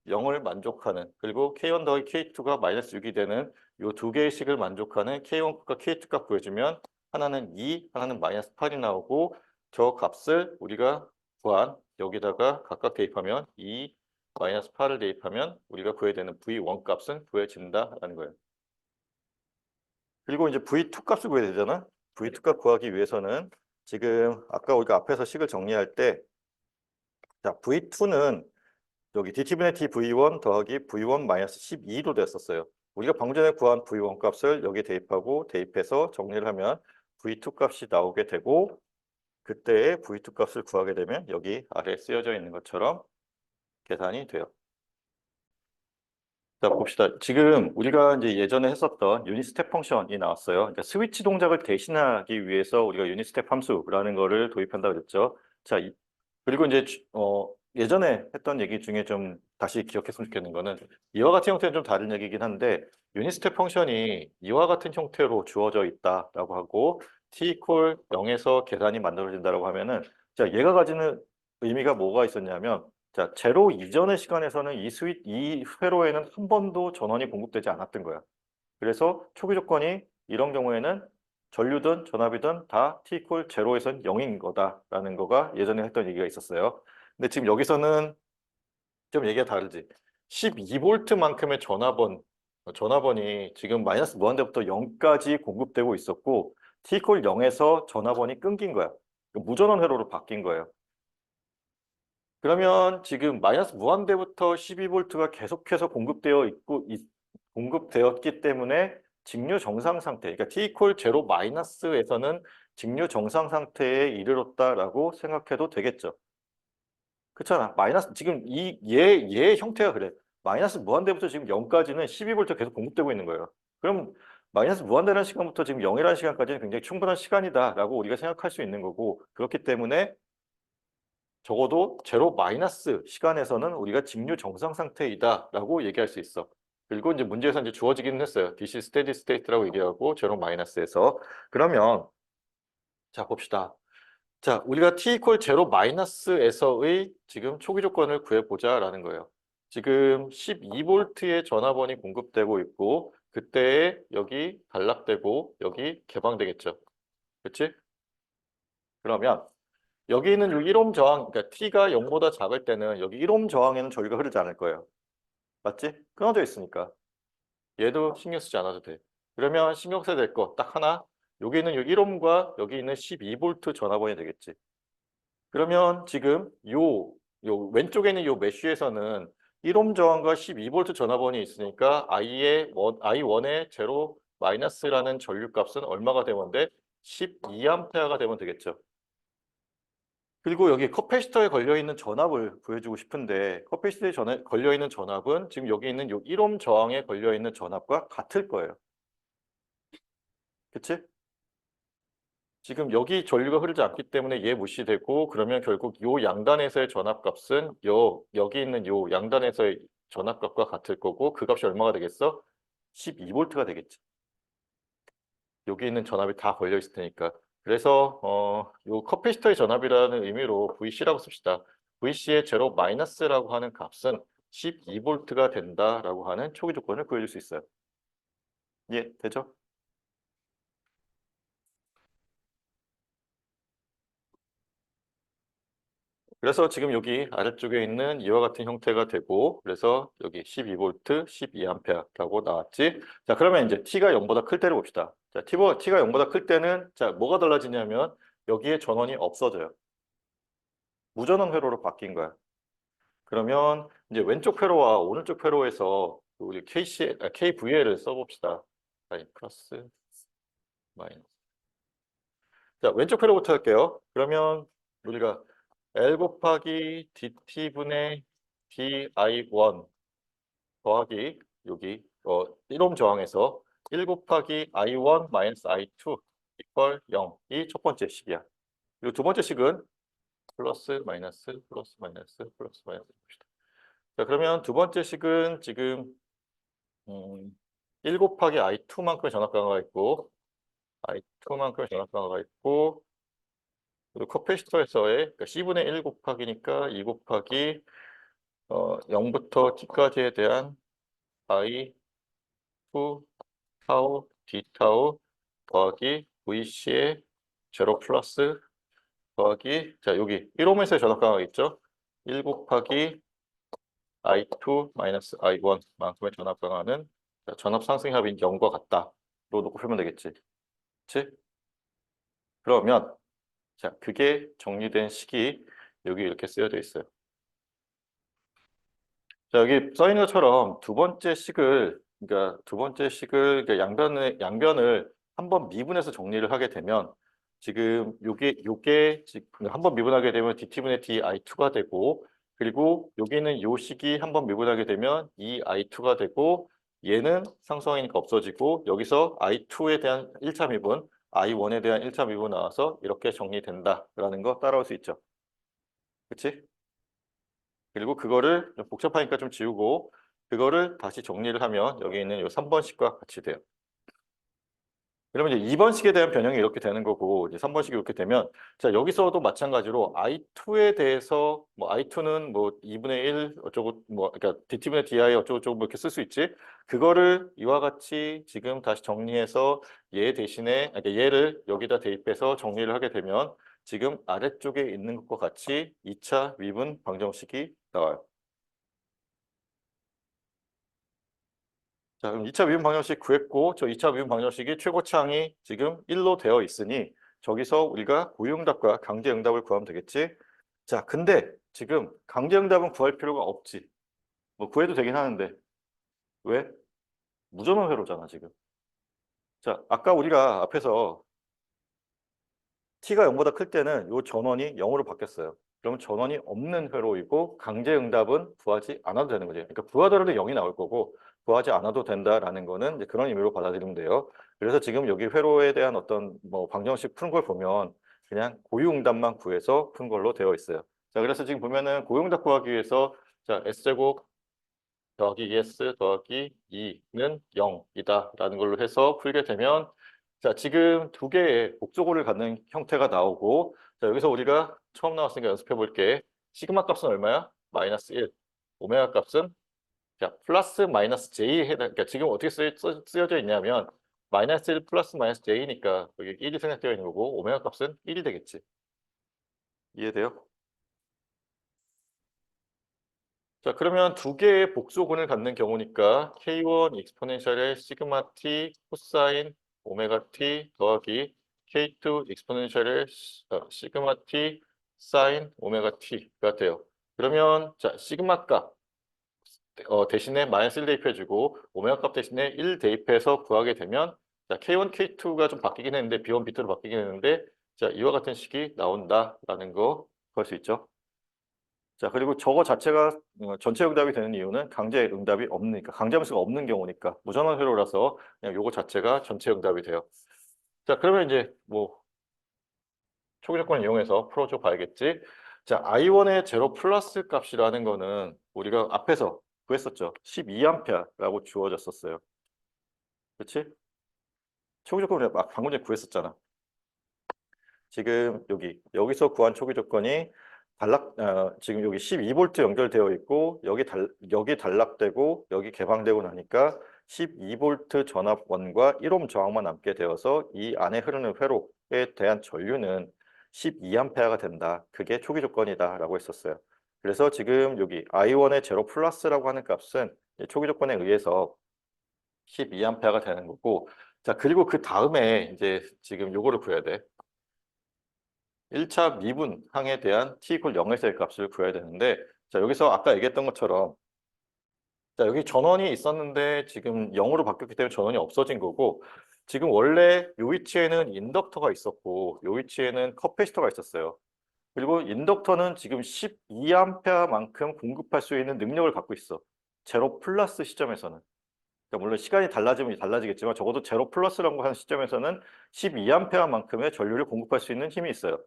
0을 만족하는, 그리고 K1 더하기 K2가 마이너스 6이 되는 요 두 개의 식을 만족하는 K1 값과 K2 값 구해주면 하나는 2, 하나는 마이너스 8이 나오고, 저 값을 우리가 구한 여기다가 각각 대입하면 2, 마이너스 8을 대입하면 우리가 구해야 되는 V1 값은 구해진다라는 거예요. 그리고 이제 V2 값을 구해야 되잖아. V2 값 구하기 위해서는 지금 아까 우리가 앞에서 식을 정리할 때, 자, V2는 여기 dt분의 dv1 더하기 v1 마이너스 12로 됐었어요. 우리가 방금 전에 구한 v1 값을 여기 대입하고 대입해서 정리를 하면 v2 값이 나오게 되고, 그때의 v2 값을 구하게 되면 여기 아래에 쓰여져 있는 것처럼 계산이 돼요. 자, 봅시다. 지금 우리가 이제 예전에 했었던 유닛 스텝 펑션이 나왔어요. 그러니까 스위치 동작을 대신하기 위해서 우리가 유닛 스텝 함수라는 거를 도입한다고 그랬죠. 자, 그리고 이제 예전에 했던 얘기 중에 좀 다시 기억했으면 좋겠는 거는, 이와 같은 형태는 좀 다른 얘기긴 한데, 유닛 스텝 펑션이 이와 같은 형태로 주어져 있다라고 하고 t 이퀄 0에서 계산이 만들어진다라고 하면은, 자, 얘가 가지는 의미가 뭐가 있었냐면, 자, 제로 이전의 시간에서는 이 회로에는 한 번도 전원이 공급되지 않았던 거야. 그래서 초기 조건이 이런 경우에는 전류든 전압이든 다 t 이퀄 제로에선 0인 거다라는 거가 예전에 했던 얘기가 있었어요. 근데 지금 여기서는 좀 얘기가 다르지. 12V만큼의 전압원이 지금 마이너스 무한대부터 0까지 공급되고 있었고, t 이퀄 0에서 전압원이 끊긴 거야. 무전원 회로로 바뀐 거예요. 그러면 지금 마이너스 무한대부터 12V가 계속해서 공급되었기 때문에 직류 정상 상태, 그러니까 T 이퀄 제로 마이너스에서는 직류 정상 상태에 이르렀다라고 생각해도 되겠죠. 그렇잖아. 마이너스 지금 얘의 형태가 그래. 마이너스 무한대부터 지금 0까지는 12V 계속 공급되고 있는 거예요. 그럼 마이너스 무한대라는 시간부터 지금 0이라는 시간까지는 굉장히 충분한 시간이다라고 우리가 생각할 수 있는 거고, 그렇기 때문에 적어도 제로 마이너스 시간에서는 우리가 직류 정상 상태이다라고 얘기할 수 있어. 그리고 이제 문제에서 이제 주어지기는 했어요. DC steady state라고 얘기하고 제로 마이너스에서. 그러면 자, 봅시다. 자, 우리가 t 이퀄 제로 마이너스에서의 지금 초기 조건을 구해보자라는 거예요. 지금 12V의 전압원이 공급되고 있고, 그때에 여기 단락되고 여기 개방되겠죠. 그렇지? 그러면 여기 있는 1옴 저항, 그러니까 t가 0보다 작을 때는 여기 1옴 저항에는 전류가 흐르지 않을 거예요. 맞지? 끊어져 있으니까. 얘도 신경 쓰지 않아도 돼. 그러면 신경 써야 될 거 딱 하나. 여기 있는 1옴과 여기 있는 12V 전압원이 되겠지. 그러면 지금 요 왼쪽에 있는 요 메쉬에서는 1옴 저항과 12V 전압원이 있으니까 I1의 제로 마이너스라는 전류값은 얼마가 되면 돼? 12A가 되면 되겠죠. 그리고 여기 커패시터에 걸려있는 전압을 구해주고 싶은데 커패시터에 걸려있는 전압은 지금 여기 있는 요 1옴 저항에 걸려있는 전압과 같을 거예요. 그치? 지금 여기 전류가 흐르지 않기 때문에 얘 무시되고 그러면 결국 요 양단에서의 전압값은 여기 있는 요 양단에서의 전압값과 같을 거고 그 값이 얼마가 되겠어? 12V가 되겠지. 여기 있는 전압이 다 걸려 있을 테니까. 그래서 요 커패시터의 전압이라는 의미로 VC라고 씁시다. VC의 제로 마이너스라고 하는 값은 12V가 된다라고 하는 초기 조건을 구해줄 수 있어요. 예, 되죠? 그래서 지금 여기 아래쪽에 있는 이와 같은 형태가 되고 그래서 여기 12V, 12A라고 나왔지. 자, 그러면 이제 T가 0보다 클 때를 봅시다. 자, T가 0보다 클 때는 자, 뭐가 달라지냐면 여기에 전원이 없어져요. 무전원 회로로 바뀐 거야. 그러면 이제 왼쪽 회로와 오른쪽 회로에서 우리 KVL을 써봅시다. 아니, 플러스, 마이너스. 자, 왼쪽 회로부터 할게요. 그러면 우리가 L 곱하기 DT분의 DI1 더하기 여기 1옴 저항에서 1 곱하기 I1 마이너스 I2 이퀄 0이 첫 번째 식이야. 그리고 두 번째 식은 플러스 마이너스 플러스 마이너스 플러스 마이너스 봅시다. 자, 그러면 두 번째 식은 지금 1 곱하기 I2만큼의 전압 강화가 있고 I2만큼의 전압 강화가 있고 그리고 커패시터에서의 그러니까 C분의 1 곱하기니까 2 곱하기 0부터 t까지에 대한 I2 타우 d 타우 더하기 VC의 제로 플러스 더하기 자 여기 1옴에서의 전압 강화가 있죠. 1 곱하기 I2 마이너스 I1만큼의 전압 강화는 전압 상승 합인 0과 같다로 놓고 풀면 되겠지. 그치? 그러면 자 그게 정리된 식이 여기 이렇게 쓰여져 있어요. 자 여기 써 있는 것처럼 두 번째 식을 그러니까 양변을 한번 미분해서 정리를 하게 되면 지금 요게 지금 한번 미분하게 되면 dt분의 di2가 되고 그리고 여기는 요 식이 한번 미분하게 되면 이 i2가 되고 얘는 상수항이니까 없어지고 여기서 i2에 대한 1차 미분 i1에 대한 1차 미분 나와서 이렇게 정리된다라는 거 따라올 수 있죠. 그치? 그리고 그거를 좀 복잡하니까 좀 지우고 그거를 다시 정리를 하면 여기 있는 요 3번식과 같이 돼요. 그러면 이제 2번식에 대한 변형이 이렇게 되는 거고 이제 3번식이 이렇게 되면 자 여기서도 마찬가지로 I2에 대해서 뭐 I2는 뭐 2분의 1 어쩌고 뭐 그러니까 dt분의 di 어쩌고 저쩌고 뭐 이렇게 쓸 수 있지. 그거를 이와 같이 지금 다시 정리해서 얘 대신에 그러니까 얘를 여기다 대입해서 정리를 하게 되면 지금 아래쪽에 있는 것과 같이 2차 미분 방정식이 나와요. 자, 그럼 2차 미분 방정식 구했고 저 2차 미분 방정식이 최고차항이 지금 1로 되어 있으니 저기서 우리가 고유응답과 강제응답을 구하면 되겠지. 자, 근데 지금 강제응답은 구할 필요가 없지. 뭐 구해도 되긴 하는데 왜? 무전원 회로잖아 지금. 자, 아까 우리가 앞에서 t가 0보다 클 때는 이 전원이 0으로 바뀌었어요. 그러면 전원이 없는 회로이고 강제응답은 구하지 않아도 되는 거죠. 그러니까 구하더라도 0이 나올 거고 구하지 않아도 된다라는 거는 이제 그런 의미로 받아들이면 돼요. 그래서 지금 여기 회로에 대한 어떤 뭐 방정식 푸는 걸 보면 그냥 고유응답만 구해서 푼 걸로 되어 있어요. 자, 그래서 지금 보면은 고유응답 구하기 위해서 자, S제곱 더하기 ES 더하기 2는 0이다라는 걸로 해서 풀게 되면 자 지금 두 개의 복소고를 갖는 형태가 나오고 자 여기서 우리가 처음 나왔으니까 연습해 볼게. 시그마 값은 얼마야? 마이너스 1. 오메가 값은 자 플러스 마이너스 J에 해당 그러니까 지금 어떻게 쓰여져 있냐면 마이너스 1 플러스 마이너스 J니까 여기 1이 생략되어 있는 거고 오메가 값은 1이 되겠지. 이해돼요? 자, 그러면 두 개의 복소근을 갖는 경우니까 K1 익스포넨셜의 시그마 t 코사인 오메가 t 더하기 K2 익스포넨셜의 시그마 t 사인 오메가 t가 돼요. 그러면 자, 시그마 값 대신에 마이너스 1 대입해주고 오메가 값 대신에 1 대입해서 구하게 되면 자, K1, K2가 좀 바뀌긴 했는데 B1, B2로 바뀌긴 했는데 자, 이와 같은 식이 나온다라는 거 구할 수 있죠. 자, 그리고 저거 자체가 전체 응답이 되는 이유는 강제 응답이 없으니까, 강제 함수가 없는 경우니까 무전환 회로라서 그냥 요거 자체가 전체 응답이 돼요. 자, 그러면 이제 뭐 초기 조건을 이용해서 풀어줘 봐야겠지. 자, I1의 제로 플러스 값이라는 거는 우리가 앞에서 구했었죠. 12A라고 주어졌었어요. 그렇지? 초기 조건을 막 방금 전에 구했었잖아. 지금 여기서 구한 초기 조건이 지금 여기 12V 연결되어 있고 여기 단락되고 여기 개방되고 나니까 12V 전압원과 1옴 저항만 남게 되어서 이 안에 흐르는 회로에 대한 전류는 12A가 된다. 그게 초기 조건이다라고 했었어요. 그래서 지금 여기 I1의 제로 플러스라고 하는 값은 초기 조건에 의해서 12A가 되는 거고, 자, 그리고 그 다음에 이제 지금 요거를 구해야 돼. 1차 미분항에 대한 t = 0에서의 값을 구해야 되는데, 자, 여기서 아까 얘기했던 것처럼, 자, 여기 전원이 있었는데 지금 0으로 바뀌었기 때문에 전원이 없어진 거고, 지금 원래 요 위치에는 인덕터가 있었고 요 위치에는 커패시터가 있었어요. 그리고 인덕터는 지금 12A만큼 공급할 수 있는 능력을 갖고 있어. 제로 플러스 시점에서는. 그러니까 물론 시간이 달라지면 달라지겠지만 적어도 제로 플러스라고 하는 시점에서는 12A만큼의 전류를 공급할 수 있는 힘이 있어요.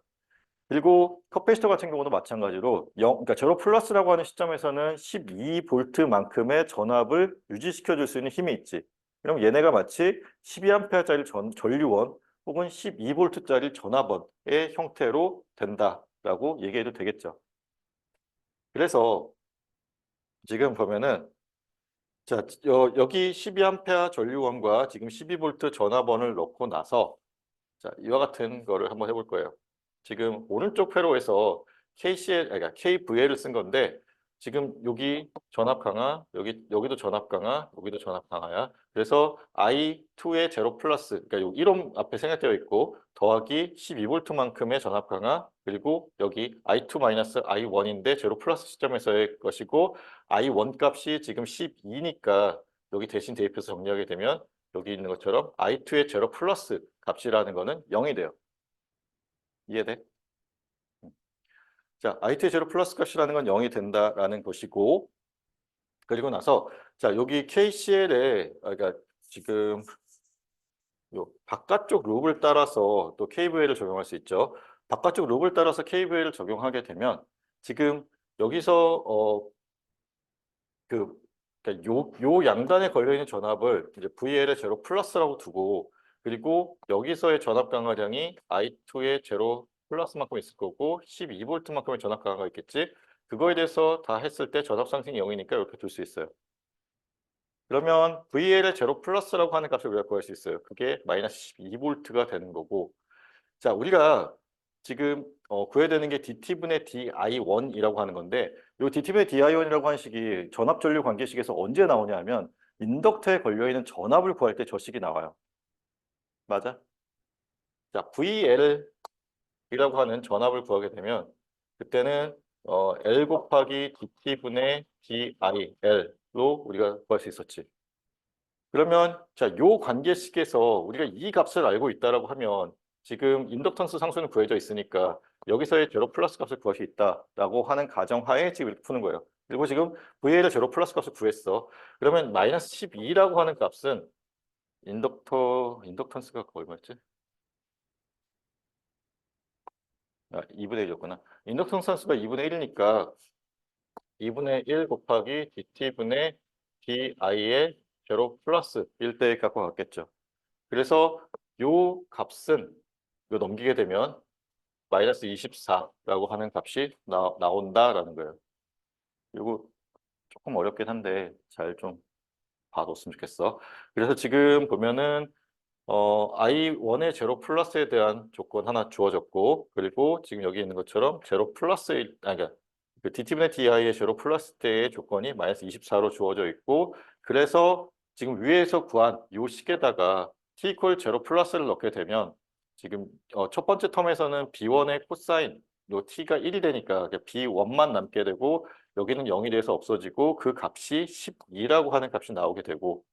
그리고 커패시터 같은 경우도 마찬가지로 그러니까 제로 플러스라고 하는 시점에서는 12V만큼의 전압을 유지시켜 줄 수 있는 힘이 있지. 그럼 얘네가 마치 12A짜리 전류원 혹은 12V짜리 전압원의 형태로 된다라고 얘기해도 되겠죠. 그래서 지금 보면은 자, 여기 12A 전류원과 지금 12V 전압원을 넣고 나서 자, 이와 같은 거를 한번 해볼 거예요. 지금 오른쪽 회로에서 그러니까 KVL을 쓴 건데 지금 여기 전압 강화, 여기도 전압 강화, 여기도 전압 강화야. 그래서 I2의 제로 플러스, 그러니까 요 1옴 앞에 생략되어 있고 더하기 12V만큼의 전압 강화, 그리고 여기 I2 마이너스 I1인데 제로 플러스 시점에서의 것이고 I1 값이 지금 12니까 여기 대신 대입해서 정리하게 되면 여기 있는 것처럼 I2의 제로 플러스 값이라는 거는 0이 돼요. 이해돼? 자, I2의 제로 플러스 값이라는 건 0이 된다라는 것이고, 그리고 나서 자, 여기 KCL에 그러니까 지금 요 바깥쪽 룹을 따라서 또 KVL을 적용할 수 있죠. 바깥쪽 룹을 따라서 KVL을 적용하게 되면 지금 여기서 그 그러니까 요 양단에 걸려 있는 전압을 이제 VL의 제로 플러스라고 두고 그리고 여기서의 전압 강화량이 I2의 제로 플러스만큼 있을 거고 12V만큼의 전압 강화가 있겠지. 그거에 대해서 다 했을 때 전압 상승이 0이니까 이렇게 둘 수 있어요. 그러면 VL의 제로 플러스라고 하는 값을 우리가 구할 수 있어요. 그게 마이너스 12V가 되는 거고. 자, 우리가 지금 구해야 되는 게 DT분의 DI1이라고 하는 건데 이 DT분의 DI1이라고 하는 식이 전압전류 관계식에서 언제 나오냐 하면 인덕터에 걸려있는 전압을 구할 때 저 식이 나와요. 맞아? 자, VL이라고 하는 전압을 구하게 되면 그때는 L 곱하기 DT분의 DIL로 우리가 구할 수 있었지. 그러면 자, 요 관계식에서 우리가 이 값을 알고 있다라고 하면 지금 인덕턴스 상수는 구해져 있으니까 여기서의 제로 플러스 값을 구할 수 있다라고 하는 가정하에 지금 이렇게 푸는 거예요. 그리고 지금 VA의 제로 플러스 값을 구했어. 그러면 마이너스 12라고 하는 값은 인덕턴스가 얼마였지? 2분의 1이었구나. 인덕턴스 상수가 2분의 1이니까 2분의 1 곱하기 dt분의 di의 제로 플러스 1대1 갖고 갔겠죠. 그래서 요 값은 이거 넘기게 되면 마이너스 24라고 하는 값이 나온다라는 거예요. 이거 조금 어렵긴 한데 잘 좀 봐뒀으면 좋겠어. 그래서 지금 보면은 I1의 제로 플러스에 대한 조건 하나 주어졌고 그리고 지금 여기 있는 것처럼 제로 플러스 그러니까 그 DT분의 DI의 제로 플러스 때의 조건이 마이너스 24로 주어져 있고 그래서 지금 위에서 구한 요 식에다가 t 이퀄 제로 플러스를 넣게 되면 지금 첫 번째 텀에서는 B1의 코사인 요 t가 1이 되니까 B1만 남게 되고 여기는 0이 돼서 없어지고 그 값이 12라고 하는 값이 나오게 되고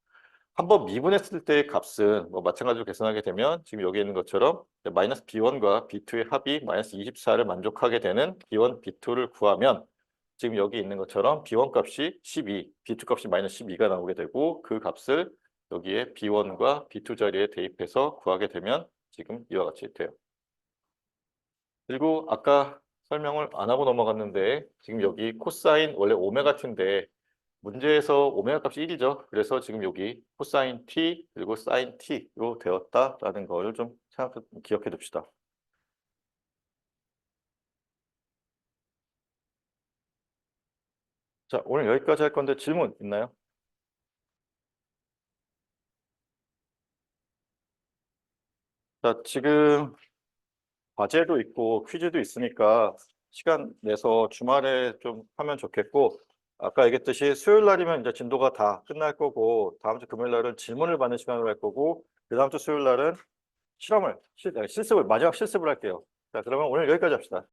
한번 미분했을 때의 값은 뭐 마찬가지로 계산하게 되면 지금 여기 있는 것처럼 마이너스 B1과 B2의 합이 마이너스 24를 만족하게 되는 B1, B2를 구하면 지금 여기 있는 것처럼 B1 값이 12, B2 값이 마이너스 12가 나오게 되고 그 값을 여기에 B1과 B2 자리에 대입해서 구하게 되면 지금 이와 같이 돼요. 그리고 아까 설명을 안 하고 넘어갔는데 지금 여기 코사인 원래 오메가 t인데 문제에서 오메가 값이 1이죠. 그래서 지금 여기 코사인 t 그리고 사인 t로 되었다라는 걸 좀 기억해 둡시다. 자, 오늘 여기까지 할 건데 질문 있나요? 자, 지금 과제도 있고 퀴즈도 있으니까 시간 내서 주말에 좀 하면 좋겠고 아까 얘기했듯이 수요일 날이면 이제 진도가 다 끝날 거고 다음 주 금요일 날은 질문을 받는 시간으로 할 거고 그 다음 주 수요일 날은 실습을 마지막 실습을 할게요. 자, 그러면 오늘 여기까지 합시다.